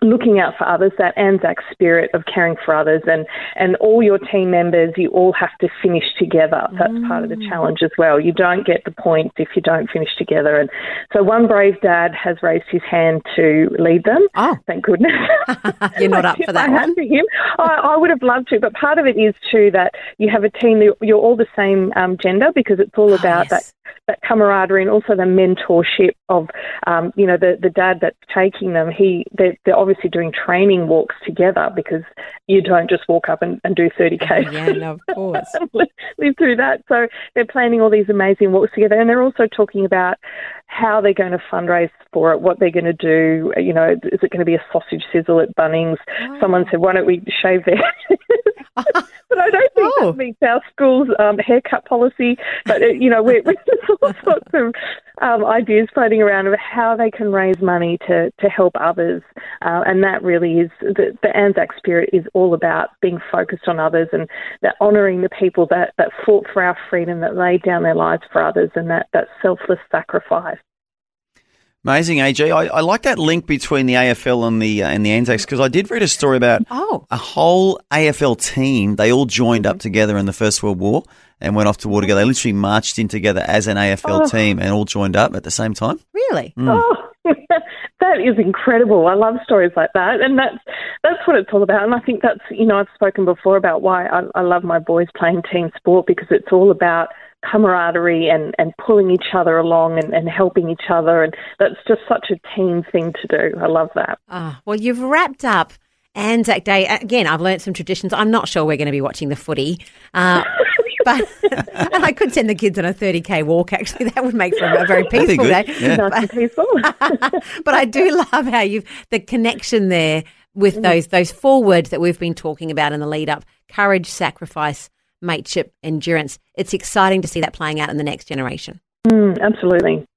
looking out for others, that ANZAC spirit of caring for others, and all your team members, you all have to finish together. That's part of the challenge as well. You don't get the points if you don't finish together. And so one brave dad has raised his hand to lead them. Oh, thank goodness. You're not up for that one? For him. I would have loved to, but part of it is too that you have a team, you're all the same gender, because it's all about that camaraderie and also the mentorship of, the dad that's taking them. They're obviously doing training walks together, because you don't just walk up and do 30K. Yeah, no, of course. Live through that. So they're planning all these amazing walks together, and they're also talking about how they're going to fundraise for it, what they're going to do. Is it going to be a sausage sizzle at Bunnings? Oh. Someone said, why don't we shave their But I don't think that meets our school's haircut policy. But, we're just all sorts of ideas floating around of how they can raise money to help others. And that really is, the ANZAC spirit is all about being focused on others and that honouring the people that fought for our freedom, that laid down their lives for others, and that selfless sacrifice. Amazing, AJ. I like that link between the AFL and the ANZACs, because I did read a story about a whole AFL team. They all joined up together in the First World War and went off to war together. They literally marched in together as an AFL team and all joined up at the same time. Really? Mm. That is incredible. I love stories like that, and that's what it's all about. And I think that's, I've spoken before about why I love my boys playing team sport, because it's all about camaraderie and pulling each other along and helping each other, and that's just such a team thing to do. I love that. Well, you've wrapped up ANZAC Day. Again, I've learnt some traditions. I'm not sure we're going to be watching the footy, but and I could send the kids on a 30K walk, actually. That would make for a very peaceful day. Yeah. Nice and peaceful. But I do love how the connection there with those 4 words that we've been talking about in the lead up: courage, sacrifice, mateship, endurance. It's exciting to see that playing out in the next generation. Absolutely.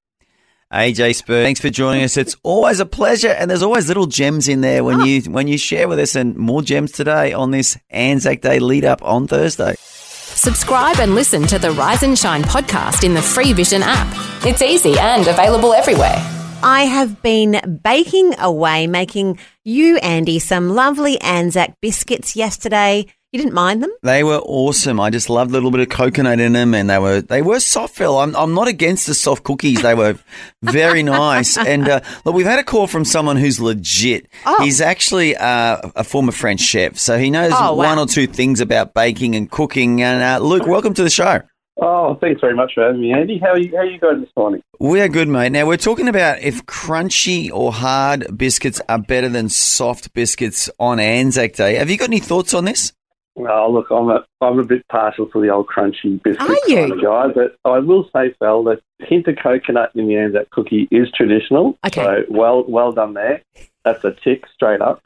AJ Spurr, thanks for joining us. It's always a pleasure, and there's always little gems in there when you share with us, and more gems today on this ANZAC Day lead up on Thursday. Subscribe and listen to the Rise and Shine podcast in the free Vision app. It's easy and available everywhere. I have been baking away, making you, Andy, some lovely ANZAC biscuits yesterday. You didn't mind them? They were awesome. I just loved a little bit of coconut in them, and they were soft, Phil. I'm not against the soft cookies. They were very nice. And look, we've had a call from someone who's legit. He's actually a former French chef, so he knows one or two things about baking and cooking. And Luke, welcome to the show. Oh, thanks very much for having me, Andy. How are you guys this morning? We are good, mate. Now, we're talking about if crunchy or hard biscuits are better than soft biscuits on ANZAC Day. Have you got any thoughts on this? Oh, look, I'm a bit partial to the old crunchy biscuit kind of guy, but I will say, Fel, that hint of coconut in the ANZAC cookie is traditional. Okay. So well done there. That's a tick straight up.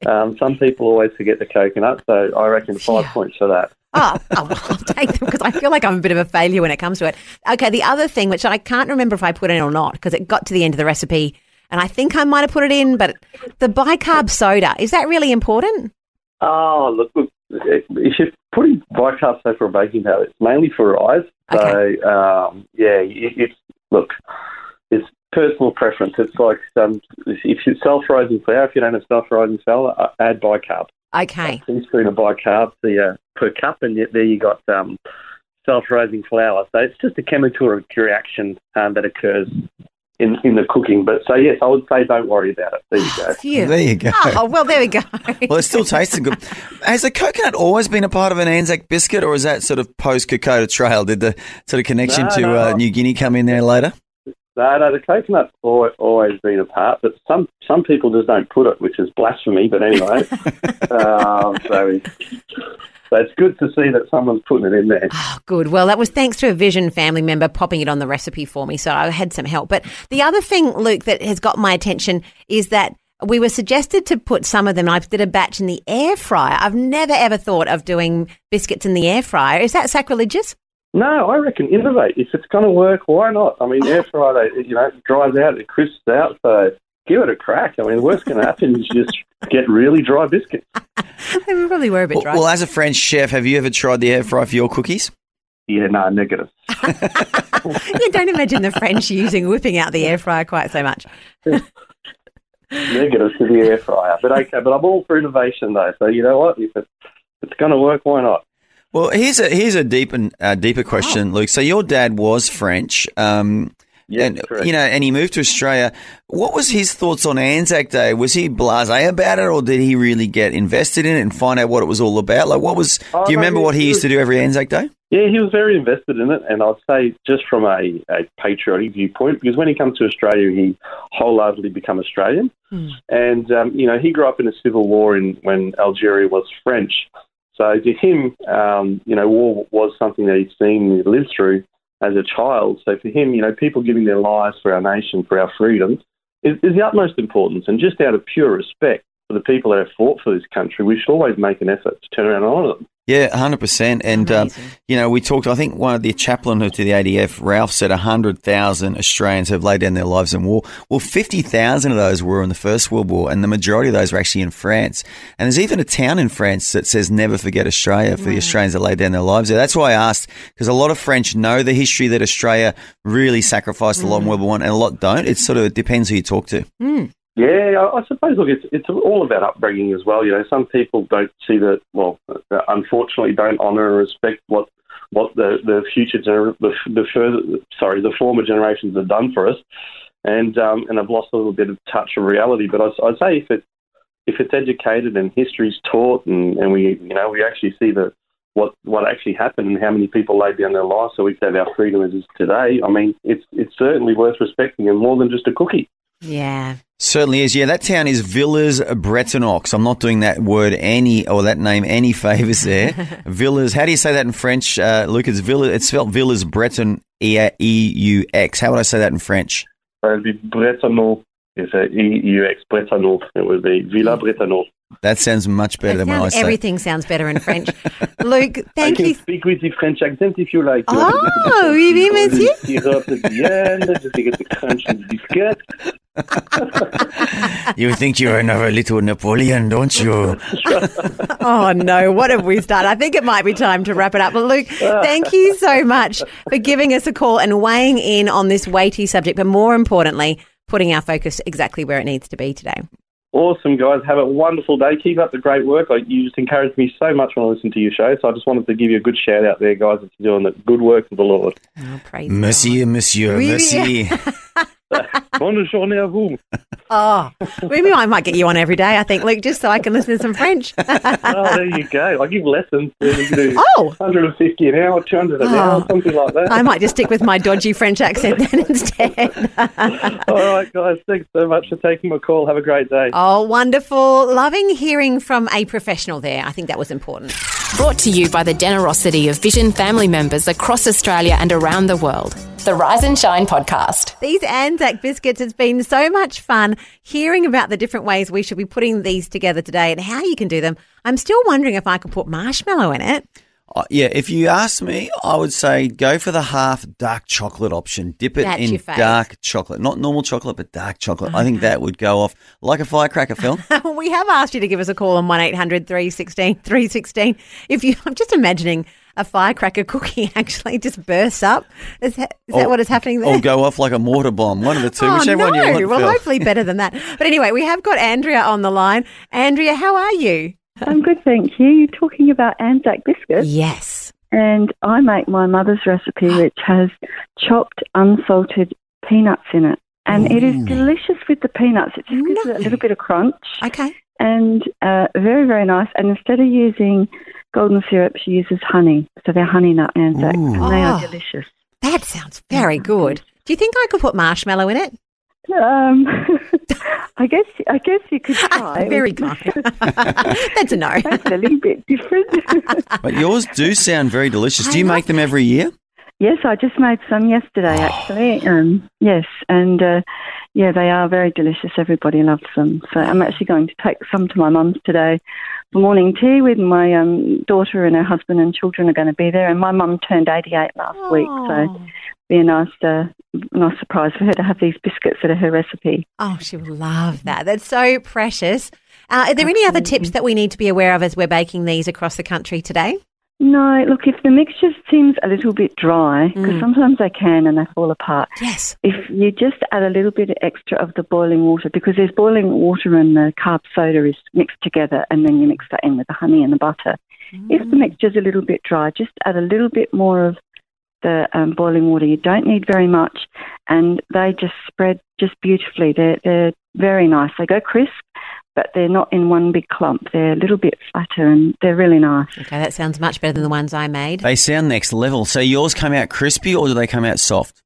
Some people always forget the coconut, so I reckon 5 points for that. I'll take them because I feel like I'm a bit of a failure when it comes to it. Okay, the other thing, which I can't remember if I put in or not, because it got to the end of the recipe and I think I might have put it in, but the bicarb soda, is that really important? Oh, look, if you're putting bicarb soda for a baking powder, it's mainly for eyes. Okay. So, it's personal preference. It's like if it's self-rising flour, if you don't have self-rising flour, add bicarb. Okay. A teaspoon of bicarb per cup, and there you got self-rising flour. So it's just a chemical reaction that occurs in the cooking. But so, yes, I would say don't worry about it. There you go. Phew. There you go. Oh, well, there we go. Well, it still tasted good. Has the coconut always been a part of an ANZAC biscuit, or is that sort of post-Kokoda Trail? Did the sort of connection to New Guinea come in there later? No, the coconut's always been a part, but some people just don't put it, which is blasphemy. But anyway, so it's good to see that someone's putting it in there. Oh, good. Well, that was thanks to a Vision family member popping it on the recipe for me, so I had some help. But the other thing, Luke, that has got my attention is that we were suggested to put some of them. I did a batch in the air fryer. I've never, ever thought of doing biscuits in the air fryer. Is that sacrilegious? No, I reckon innovate. If it's going to work, why not? I mean, air fryer, it dries out, it crisps out, so give it a crack. I mean, the worst going to happen is you just get really dry biscuits. They probably were a bit dry. Well, as a French chef, have you ever tried the air fryer for your cookies? Yeah, no, negative. You don't imagine the French whipping out the air fryer quite so much. Negative to the air fryer. But okay, but I'm all for innovation, though. So you know what? If it's going to work, why not? Well, here's a deeper question, Luke. So your dad was French, correct. And he moved to Australia. What was his thoughts on ANZAC Day? Was he blasé about it, or did he really get invested in it and find out what it was all about? Like, do you remember what he used to do every ANZAC Day? Yeah, he was very invested in it, and I'd say just from a patriotic viewpoint, because when he comes to Australia, he wholeheartedly become Australian. And, he grew up in a civil war when Algeria was French. So to him, war was something that he'd seen and lived through as a child. So for him, people giving their lives for our nation, for our freedom, is the utmost importance. And just out of pure respect for the people that have fought for this country, we should always make an effort to turn around and honour them. Yeah, 100%. And, we talked, I think one of the chaplain to the ADF, Ralph, said 100,000 Australians have laid down their lives in war. Well, 50,000 of those were in the First World War, and the majority of those were actually in France. And there's even a town in France that says never forget Australia for the Australians that laid down their lives there. That's why I asked, because a lot of French know the history that Australia really sacrificed a lot in World War I, and a lot don't. It sort of depends who you talk to. Yeah, I suppose, look, it's all about upbringing as well. Some people don't see unfortunately don't honour and respect what the former generations have done for us, and have lost a little bit of touch of reality. But I'd say if it's educated and history's taught, and we actually see what actually happened and how many people laid down their lives so we could have our freedom as is today. I mean, it's certainly worth respecting, and more than just a cookie. Yeah. Certainly is. Yeah, that town is Villers-Bretonneux. I'm not doing that name any favours there. Villers. How do you say that in French, Luke? It's spelled Villers-Bretonneux, E-U-X. How would I say that in French? It would be Bretonneux. It's E-U-X, Bretonneux. It would be Villa Bretonneux. That sounds much better than what I say. Everything sounds better in French. Luke, thank you. I can speak with the French accent if you like. Oh, oui, monsieur. Syrup at the end, just to get the crunchy biscuit. You think you're another little Napoleon, don't you? Oh, no. What have we started? I think it might be time to wrap it up. But, Luke, thank you so much for giving us a call and weighing in on this weighty subject, but more importantly, putting our focus exactly where it needs to be today. Awesome, guys. Have a wonderful day. Keep up the great work. You just encouraged me so much when I listened to your show, so I just wanted to give you a good shout out there, guys, that you're doing the good work of the Lord. Oh, praise Merci, monsieur, oui, merci. Bonne journée à vous. Oh, maybe I might get you on every day, I think, Luke, just so I can listen to some French. Oh, there you go. I give lessons. You can do 150 an hour, 200 an hour, something like that. I might just stick with my dodgy French accent then instead. All right, guys. Thanks so much for taking my call. Have a great day. Oh, wonderful. Loving hearing from a professional there. I think that was important. Brought to you by the generosity of Vision family members across Australia and around the world. The Rise and Shine podcast. These ANZAC biscuits, it's been so much fun hearing about the different ways we should be putting these together today and how you can do them. I'm still wondering if I could put marshmallow in it. Yeah, if you ask me, I would say go for the half dark chocolate option. Dip it in dark chocolate. Not normal chocolate, but dark chocolate. I think that would go off like a firecracker, Phil. We have asked you to give us a call on 1-800-316-316. I'm just imagining a firecracker cookie actually just bursts up. Is that what is happening there? Or go off like a mortar bomb. One of the two, whichever one you want. Well, Phil. hopefully better than that. But anyway, we have got Andrea on the line. Andrea, how are you? I'm good, thank you. You're talking about ANZAC biscuits? Yes. And I make my mother's recipe, which has chopped, unsalted peanuts in it. And it is delicious with the peanuts. It just gives it a little bit of crunch. Okay. And very, very nice. And instead of using golden syrup, she uses honey. So they're honey nut ANZACs. And they are delicious. That sounds very good. Do you think I could put marshmallow in it? I guess you could try. Very kind. That's a no. That's a little bit different. But yours do sound very delicious. Do you make them every year? Yes, I just made some yesterday, actually. Yes, and they are very delicious. Everybody loves them. So I'm actually going to take some to my mum's today for morning tea with my daughter and her husband and children are going to be there. And my mum turned 88 last week, so be a nice surprise for her to have these biscuits that are her recipe. Oh, she will love that. That's so precious. Are there any other tips that we need to be aware of as we're baking these across the country today? No, look, if the mixture seems a little bit dry, because sometimes they can and they fall apart. Yes. If you just add a little bit extra of the boiling water, because there's boiling water and the carb soda is mixed together, and then you mix that in with the honey and the butter. If the mixture's a little bit dry, just add a little bit more of the boiling water. You don't need very much, and they just spread just beautifully. They're very nice. They go crisp, but they're not in one big clump. They're a little bit flatter and they're really nice. Okay, that sounds much better than the ones I made. They sound next level. So yours come out crispy or do they come out soft?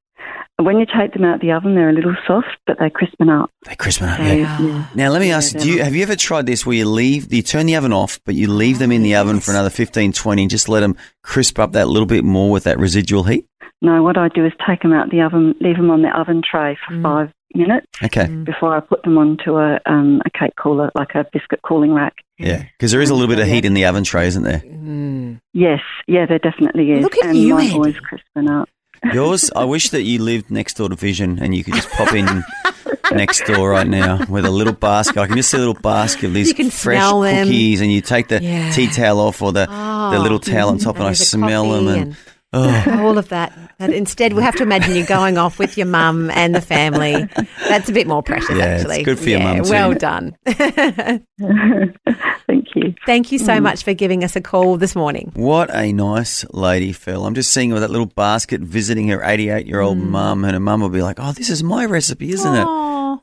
When you take them out the oven, they're a little soft, but they crispen up. They crispen up, yeah. Now, let me ask, have you ever tried this where you turn the oven off, but you leave them in the oven for another 15, 20 and just let them crisp up that little bit more with that residual heat? No, what I do is take them out the oven, leave them on the oven tray for 5 minutes before I put them onto a cake cooler, like a biscuit cooling rack. Yeah, because there is a little bit of heat in the oven tray, isn't there? Yes, yeah, there definitely is. Look at you, mine Andy. always crispen up. Yours, I wish that you lived next door to Vision and you could just pop in next door right now with a little basket. I can just see a little basket of these fresh cookies and you take the tea towel off or the little towel on top and I smell them and all of that. Instead, we have to imagine you going off with your mum and the family. That's a bit more precious, actually. It's good for your mum too. Well done. Thank you. Thank you so much for giving us a call this morning. What a nice lady, Phil. I'm just seeing her with that little basket visiting her 88-year-old mum, and her mum will be like, oh, this is my recipe, isn't it?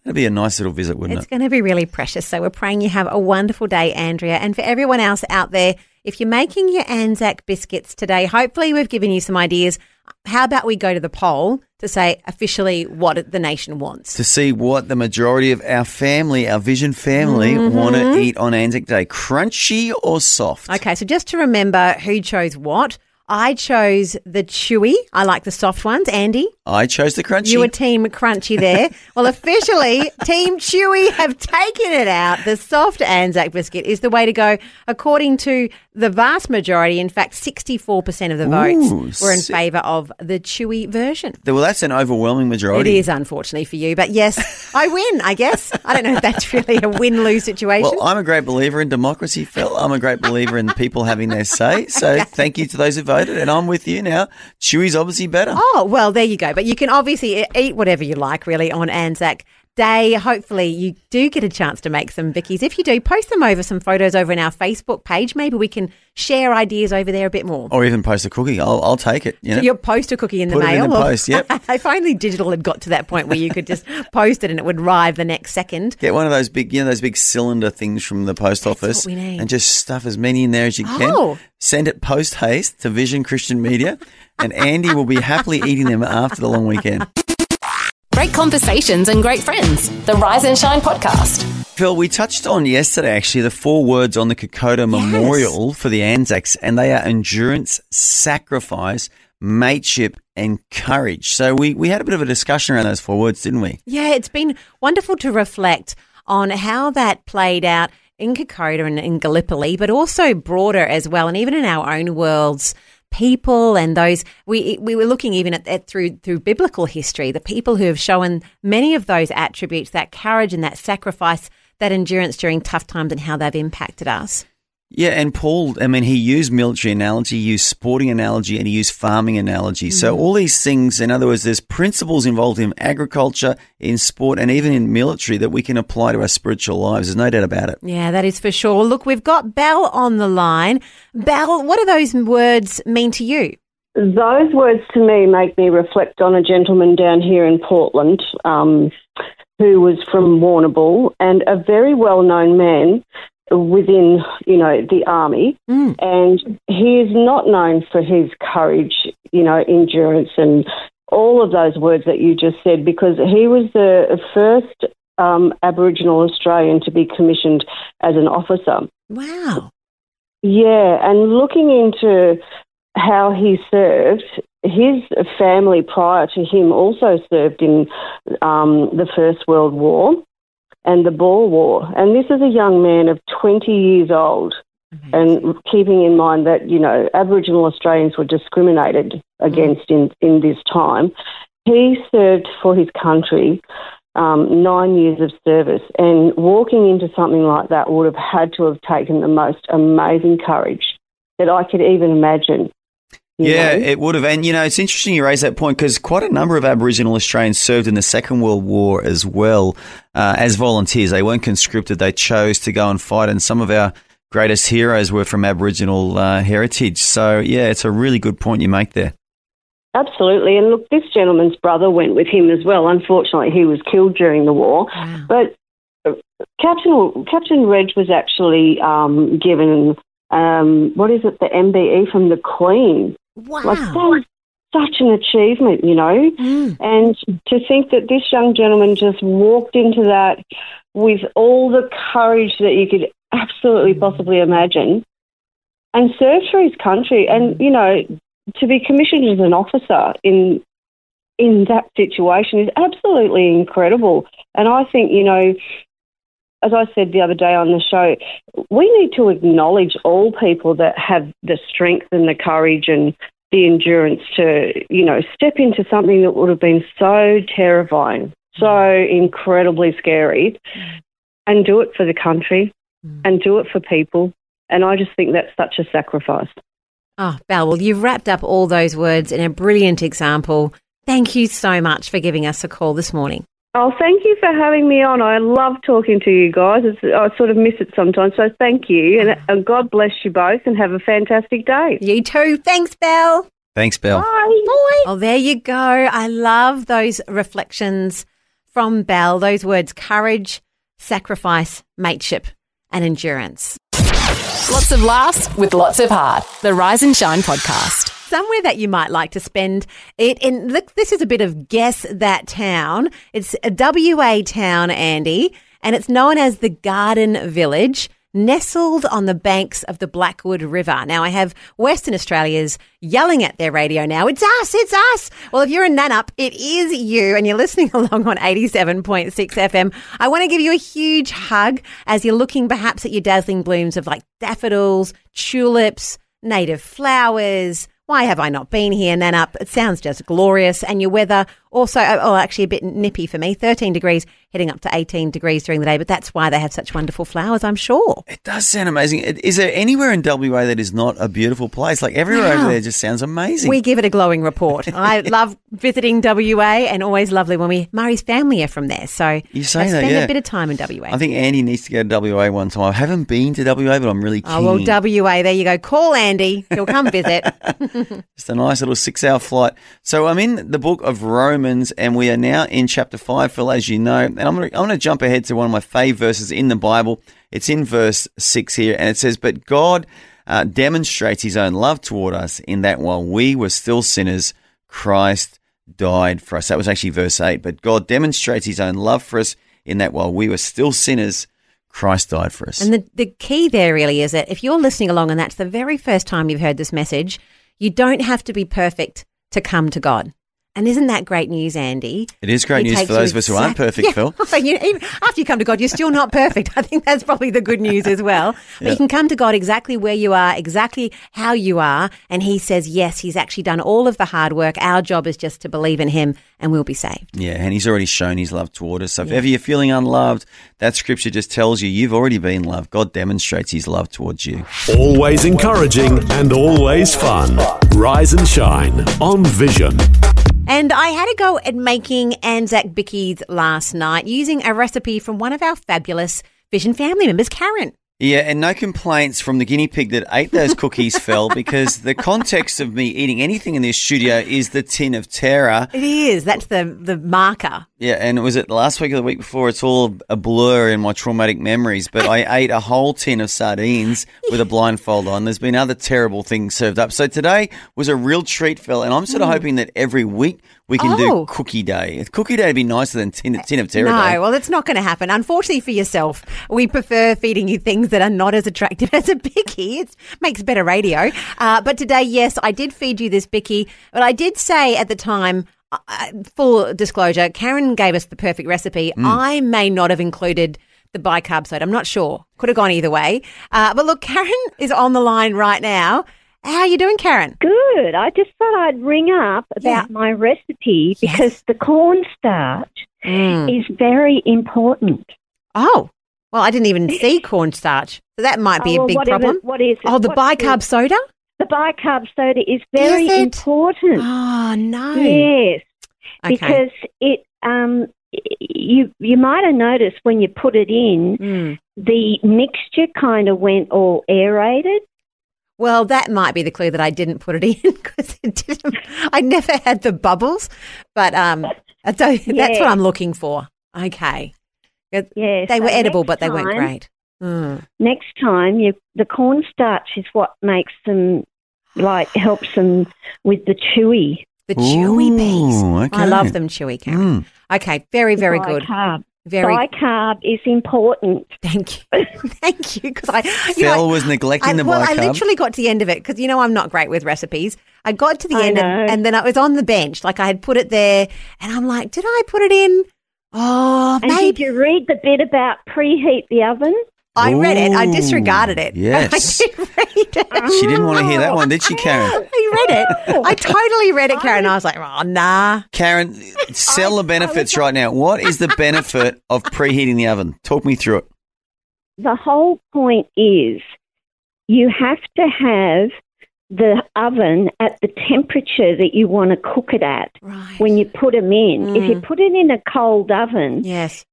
That'd be a nice little visit, wouldn't it? It's going to be really precious. So we're praying you have a wonderful day, Andrea. And for everyone else out there, if you're making your ANZAC biscuits today, hopefully we've given you some ideas. How about we go to the poll to say officially what the nation wants? To see what the majority of our family, our Vision family, want to eat on ANZAC Day. Crunchy or soft? Okay, so just to remember who chose what, I chose the chewy. I like the soft ones. Andy? I chose the crunchy. You were team crunchy there. Well, officially, team chewy have taken it out. The soft ANZAC biscuit is the way to go, according to the vast majority. In fact, 64% of the votes were in favour of the chewy version. Well, that's an overwhelming majority. It is, unfortunately, for you. But yes, I win, I guess. I don't know if that's really a win-lose situation. Well, I'm a great believer in democracy, Phil. I'm a great believer in people having their say. So thank you to those who voted. And I'm with you now. Chewy's obviously better. Oh, well, there you go. But you can obviously eat whatever you like, really, on ANZAC Day. Hopefully you do get a chance to make some Vickies. If you do, post them over, some photos over in our Facebook page. Maybe we can share ideas over there a bit more. Or even post a cookie. I'll take it. You know? So you'll post a cookie in the Put mail? It in the post, yep. If only digital had got to that point where you could just post it and it would arrive the next second. Get one of those big, those big cylinder things from the post office what we need. And just stuff as many in there as you can. Send it post haste to Vision Christian Media and Andy will be happily eating them after the long weekend. Great conversations and great friends. The Rise and Shine podcast. Phil, we touched on yesterday, actually, the 4 words on the Kokoda Memorial for the ANZACs, and they are endurance, sacrifice, mateship, and courage. So we had a bit of a discussion around those 4 words, didn't we? Yeah, it's been wonderful to reflect on how that played out in Kokoda and in Gallipoli, but also broader as well, and even in our own worlds. People and those we were looking even at through biblical history, the people who have shown many of those attributes, that courage and that sacrifice, that endurance during tough times, and how they've impacted us. Yeah, and Paul, I mean, he used military analogy, he used sporting analogy, and he used farming analogy. So all these things, in other words, there's principles involved in agriculture, in sport, and even in military that we can apply to our spiritual lives. There's no doubt about it. Yeah, that is for sure. Look, we've got Belle on the line. Belle, what do those words mean to you? Those words to me make me reflect on a gentleman down here in Portland who was from Warrnambool and a very well-known man within, the army. And he is not known for his courage, endurance and all of those words that you just said, because he was the first Aboriginal Australian to be commissioned as an officer. Wow. Yeah, and looking into how he served, his family prior to him also served in the First World War and the Boer War. And this is a young man of 20 years old. And keeping in mind that, Aboriginal Australians were discriminated against in this time, he served for his country 9 years of service. And walking into something like that would have had to have taken the most amazing courage that I could even imagine. Yeah, it would have. And, it's interesting you raise that point because quite a number of Aboriginal Australians served in the Second World War as well as volunteers. They weren't conscripted. They chose to go and fight. And some of our greatest heroes were from Aboriginal heritage. So, yeah, it's a really good point you make there. Absolutely. And look, this gentleman's brother went with him as well. Unfortunately, he was killed during the war. Wow. But Captain Reg was actually given, the MBE from the Queen. Wow. That's such an achievement, And to think that this young gentleman just walked into that with all the courage that you could absolutely possibly imagine and served for his country. And, to be commissioned as an officer in that situation is absolutely incredible. And I think, as I said the other day on the show, we need to acknowledge all people that have the strength and the courage and the endurance to, step into something that would have been so terrifying, so incredibly scary, and do it for the country and do it for people. And I just think that's such a sacrifice. Oh, Belle, well, you've wrapped up all those words in a brilliant example. Thank you so much for giving us a call this morning. Oh, thank you for having me on. I love talking to you guys. I sort of miss it sometimes, so thank you. And God bless you both and have a fantastic day. You too. Thanks, Belle. Thanks, Belle. Bye. Oh, there you go. I love those reflections from Belle, those words, courage, sacrifice, mateship and endurance. Lots of laughs with lots of heart. The Rise and Shine podcast. Somewhere that you might like to spend it in. Look, this is a bit of Guess That Town. It's a WA town, Andy, and it's known as the Garden Village, nestled on the banks of the Blackwood River. Now, I have Western Australians yelling at their radio now, it's us, it's us. Well, if you're a nan-up, it is you, and you're listening along on 87.6 FM. I want to give you a huge hug as you're looking perhaps at your dazzling blooms of like daffodils, tulips, native flowers. Why have I not been here, nan-up? It sounds just glorious. And your weather also, actually a bit nippy for me, 13 degrees, heading up to 18 degrees during the day. But that's why they have such wonderful flowers, I'm sure. It does sound amazing. Is there anywhere in WA that is not a beautiful place? Like everywhere over there just sounds amazing. We give it a glowing report. I love visiting WA and always lovely when Murray's family are from there. So you say I spend a bit of time in WA. I think Andy needs to go to WA one time. I haven't been to WA, but I'm really keen. Oh, well, WA, there you go. Call Andy. He'll come visit. Just a nice little 6-hour flight. So I'm in the book of Romans and we are now in chapter 5, Phil, as you know. And I'm going to jump ahead to one of my fave verses in the Bible. It's in verse 6 here and it says, "But God demonstrates his own love toward us in that while we were still sinners, Christ died for us." That was actually verse 8. But God demonstrates his own love for us in that while we were still sinners, Christ died for us. And the key there really is that if you're listening along and that's the very first time you've heard this message, you don't have to be perfect to come to God. And isn't that great news, Andy? It is great He news takes for you those of us who aren't perfect, Phil. Even after you come to God, you're still not perfect. I think that's probably the good news as well. But you can come to God exactly where you are, exactly how you are, and he says, yes, he's actually done all of the hard work. Our job is just to believe in him and we'll be saved. Yeah, and he's already shown his love toward us. So if ever you're feeling unloved, that scripture just tells you you've already been loved. God demonstrates his love towards you. Always encouraging and always fun. Rise and shine on Vision. And I had a go at making ANZAC bickies last night using a recipe from one of our fabulous Vision family members, Karen. Yeah, and no complaints from the guinea pig that ate those cookies, Phil, because the context of me eating anything in this studio is the tin of terror. It is. That's the marker. Yeah, and was it last week or the week before? It's all a blur in my traumatic memories, but I ate a whole tin of sardines with a blindfold on. There's been other terrible things served up. So today was a real treat, Phil, and I'm sort of hoping that every week we can do Cookie Day. Cookie Day would be nicer than tin of terror day. No, well, it's not going to happen. Unfortunately for yourself, we prefer feeding you things that are not as attractive as a bicky. It makes better radio. But today, yes, I did feed you this bicky, but I did say at the time, full disclosure, Karen gave us the perfect recipe. I may not have included the bicarb soda. I'm not sure. Could have gone either way. But look, Karen is on the line right now. How are you doing, Karen? Good. I just thought I'd ring up about my recipe because the cornstarch is very important. Oh, well, I didn't even see cornstarch. So that might be a big problem. What is it? Oh, the bicarb soda? The bicarb soda is very important. Oh, no. Yes. Okay. Because it you might have noticed when you put it in, the mixture kind of went all aerated. Well, that might be the clue that I didn't put it in because it didn't. I never had the bubbles, but that's what I'm looking for. Okay. Yeah, they were edible, but they weren't great. Next time, the cornstarch is what makes them, helps them with the chewy. The chewy bits. Okay. I love them chewy, Karen. Okay, very, very good. Bicarb is important. Thank you. Thank you. Because Phil was neglecting the bicarb. Well, I literally got to the end of it because, I'm not great with recipes. I got to the end and then I was on the bench. I had put it there and I'm like, did I put it in? Oh, and did you read the bit about preheat the oven? I read it. I disregarded it. Yes. I did read it. She didn't want to hear that one, did she, Karen? I read it. I totally read it, Karen. I was like, oh, nah. Karen, sell the benefits right now. What is the benefit of preheating the oven? Talk me through it. The whole point is you have to have the oven at the temperature that you want to cook it at when you put them in. If you put it in a cold oven, it's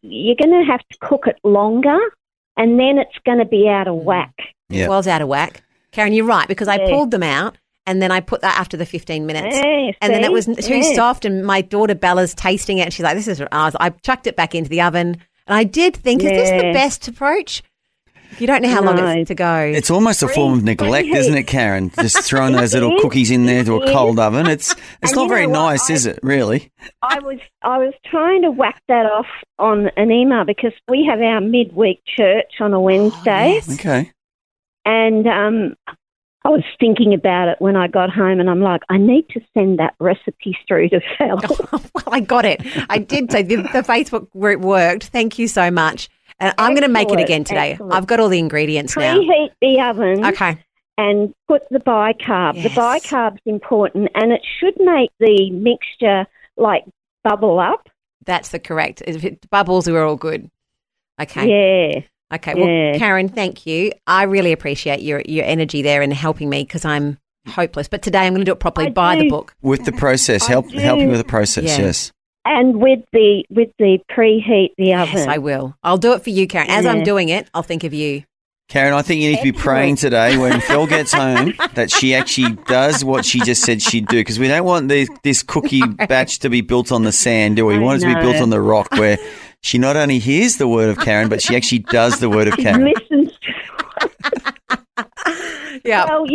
you're gonna have to cook it longer, and then it's going to be out of whack. It was out of whack, Karen. You're right because I pulled them out. And then I put that after the 15 minutes. And then it was too soft, and my daughter Bella's tasting it, and she's like, this is ours. I chucked it back into the oven, and I did think, is this the best approach? You don't know how long it's to go. It's almost a form of neglect, isn't it, Karen? Just throwing those little cookies in there to a cold oven. It's not very nice, is it, really? I was trying to whack that off on an email because we have our midweek church on a Wednesday. Okay. And I was thinking about it when I got home, and I'm like, I need to send that recipe through to Fel. Well, I got it. I did. So the Facebook group worked. Thank you so much. And I'm going to make it again today. Excellent. I've got all the ingredients now. Preheat the oven. Okay. And put the bicarb. The bicarb's important, and it should make the mixture bubble up. That's the correct. If it bubbles, we're all good. Okay. Yeah. Okay. Well, Karen, thank you. I really appreciate your energy there and helping me because I'm hopeless. But today I'm going to do it properly. Buy the book. With the process. Help you with the process, yes. And with the preheat the oven. Yes, I will. I'll do it for you, Karen. As I'm doing it, I'll think of you. Karen, I think you need to be praying today when Phil gets home that she actually does what she just said she'd do, because we don't want this cookie batch to be built on the sand, do we? We want it to be built on the rock, where she not only hears the word of Karen, but she actually does the word of Karen. She listens to Yeah. Well,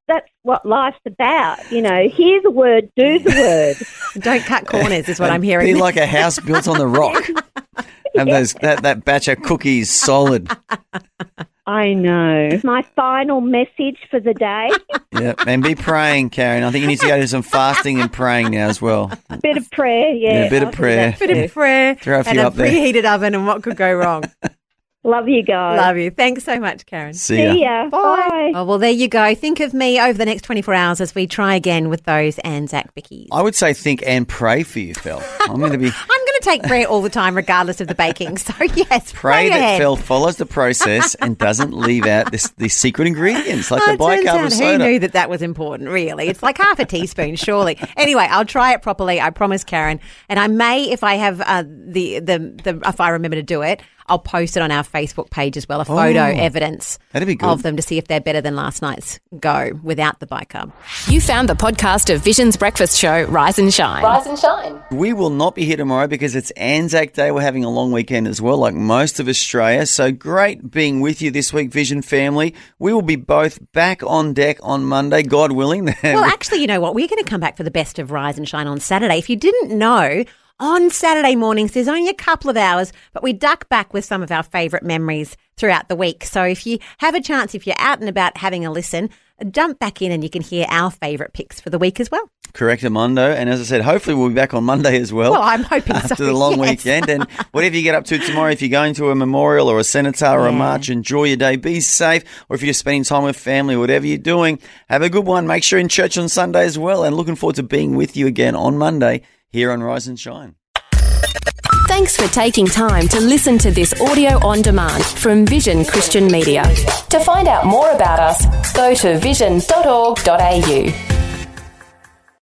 that's what life's about. Hear the word, do the word. Don't cut corners is what I'm hearing. Be like a house built on the rock. And that batch of cookies solid. I know. My final message for the day. Yeah, and be praying, Karen. I think you need to go to some fasting and praying now as well. A bit of prayer, yeah. A bit of prayer. Bit of prayer. Throw a few and up a there. preheated oven, and what could go wrong? Love you guys. Love you. Thanks so much, Karen. See ya. Bye. Oh, well, there you go. Think of me over the next 24 hours as we try again with those ANZAC bickies. I would say think and pray for you, Fel. I'm going to take prayer all the time, regardless of the baking. So, yes, pray that ahead. Fel follows the process and doesn't leave out these secret ingredients like the turns out, bicarb soda. Who knew that was important, really? It's like half a teaspoon, surely. Anyway, I'll try it properly. I promise, Karen. And I may, if I have if I remember to do it, I'll post it on our Facebook page as well, a photo evidence that'd be good. of them to see if they're better than last night's go without the bicarb. You found the podcast of Vision's breakfast show, Rise and Shine. Rise and Shine. We will not be here tomorrow because it's Anzac Day. We're having a long weekend as well, like most of Australia. So great being with you this week, Vision family. We will be both back on deck on Monday, God willing. Well, actually, you know what? We're going to come back for the best of Rise and Shine on Saturday. If you didn't know, on Saturday mornings, there's only a couple of hours, but we duck back with some of our favourite memories throughout the week. So if you have a chance, if you're out and about having a listen, jump back in and you can hear our favourite picks for the week as well. Correct, Armando. And as I said, hopefully we'll be back on Monday as well. Well, I'm hoping after so, the long yes. weekend. And whatever you get up to tomorrow, if you're going to a memorial or a cenotaph or a march, enjoy your day. Be safe. Or if you're just spending time with family, whatever you're doing, have a good one. Make sure you're in church on Sunday as well. And looking forward to being with you again on Monday here on Rise and Shine. Thanks for taking time to listen to this audio on demand from Vision Christian Media. To find out more about us, go to vision.org.au.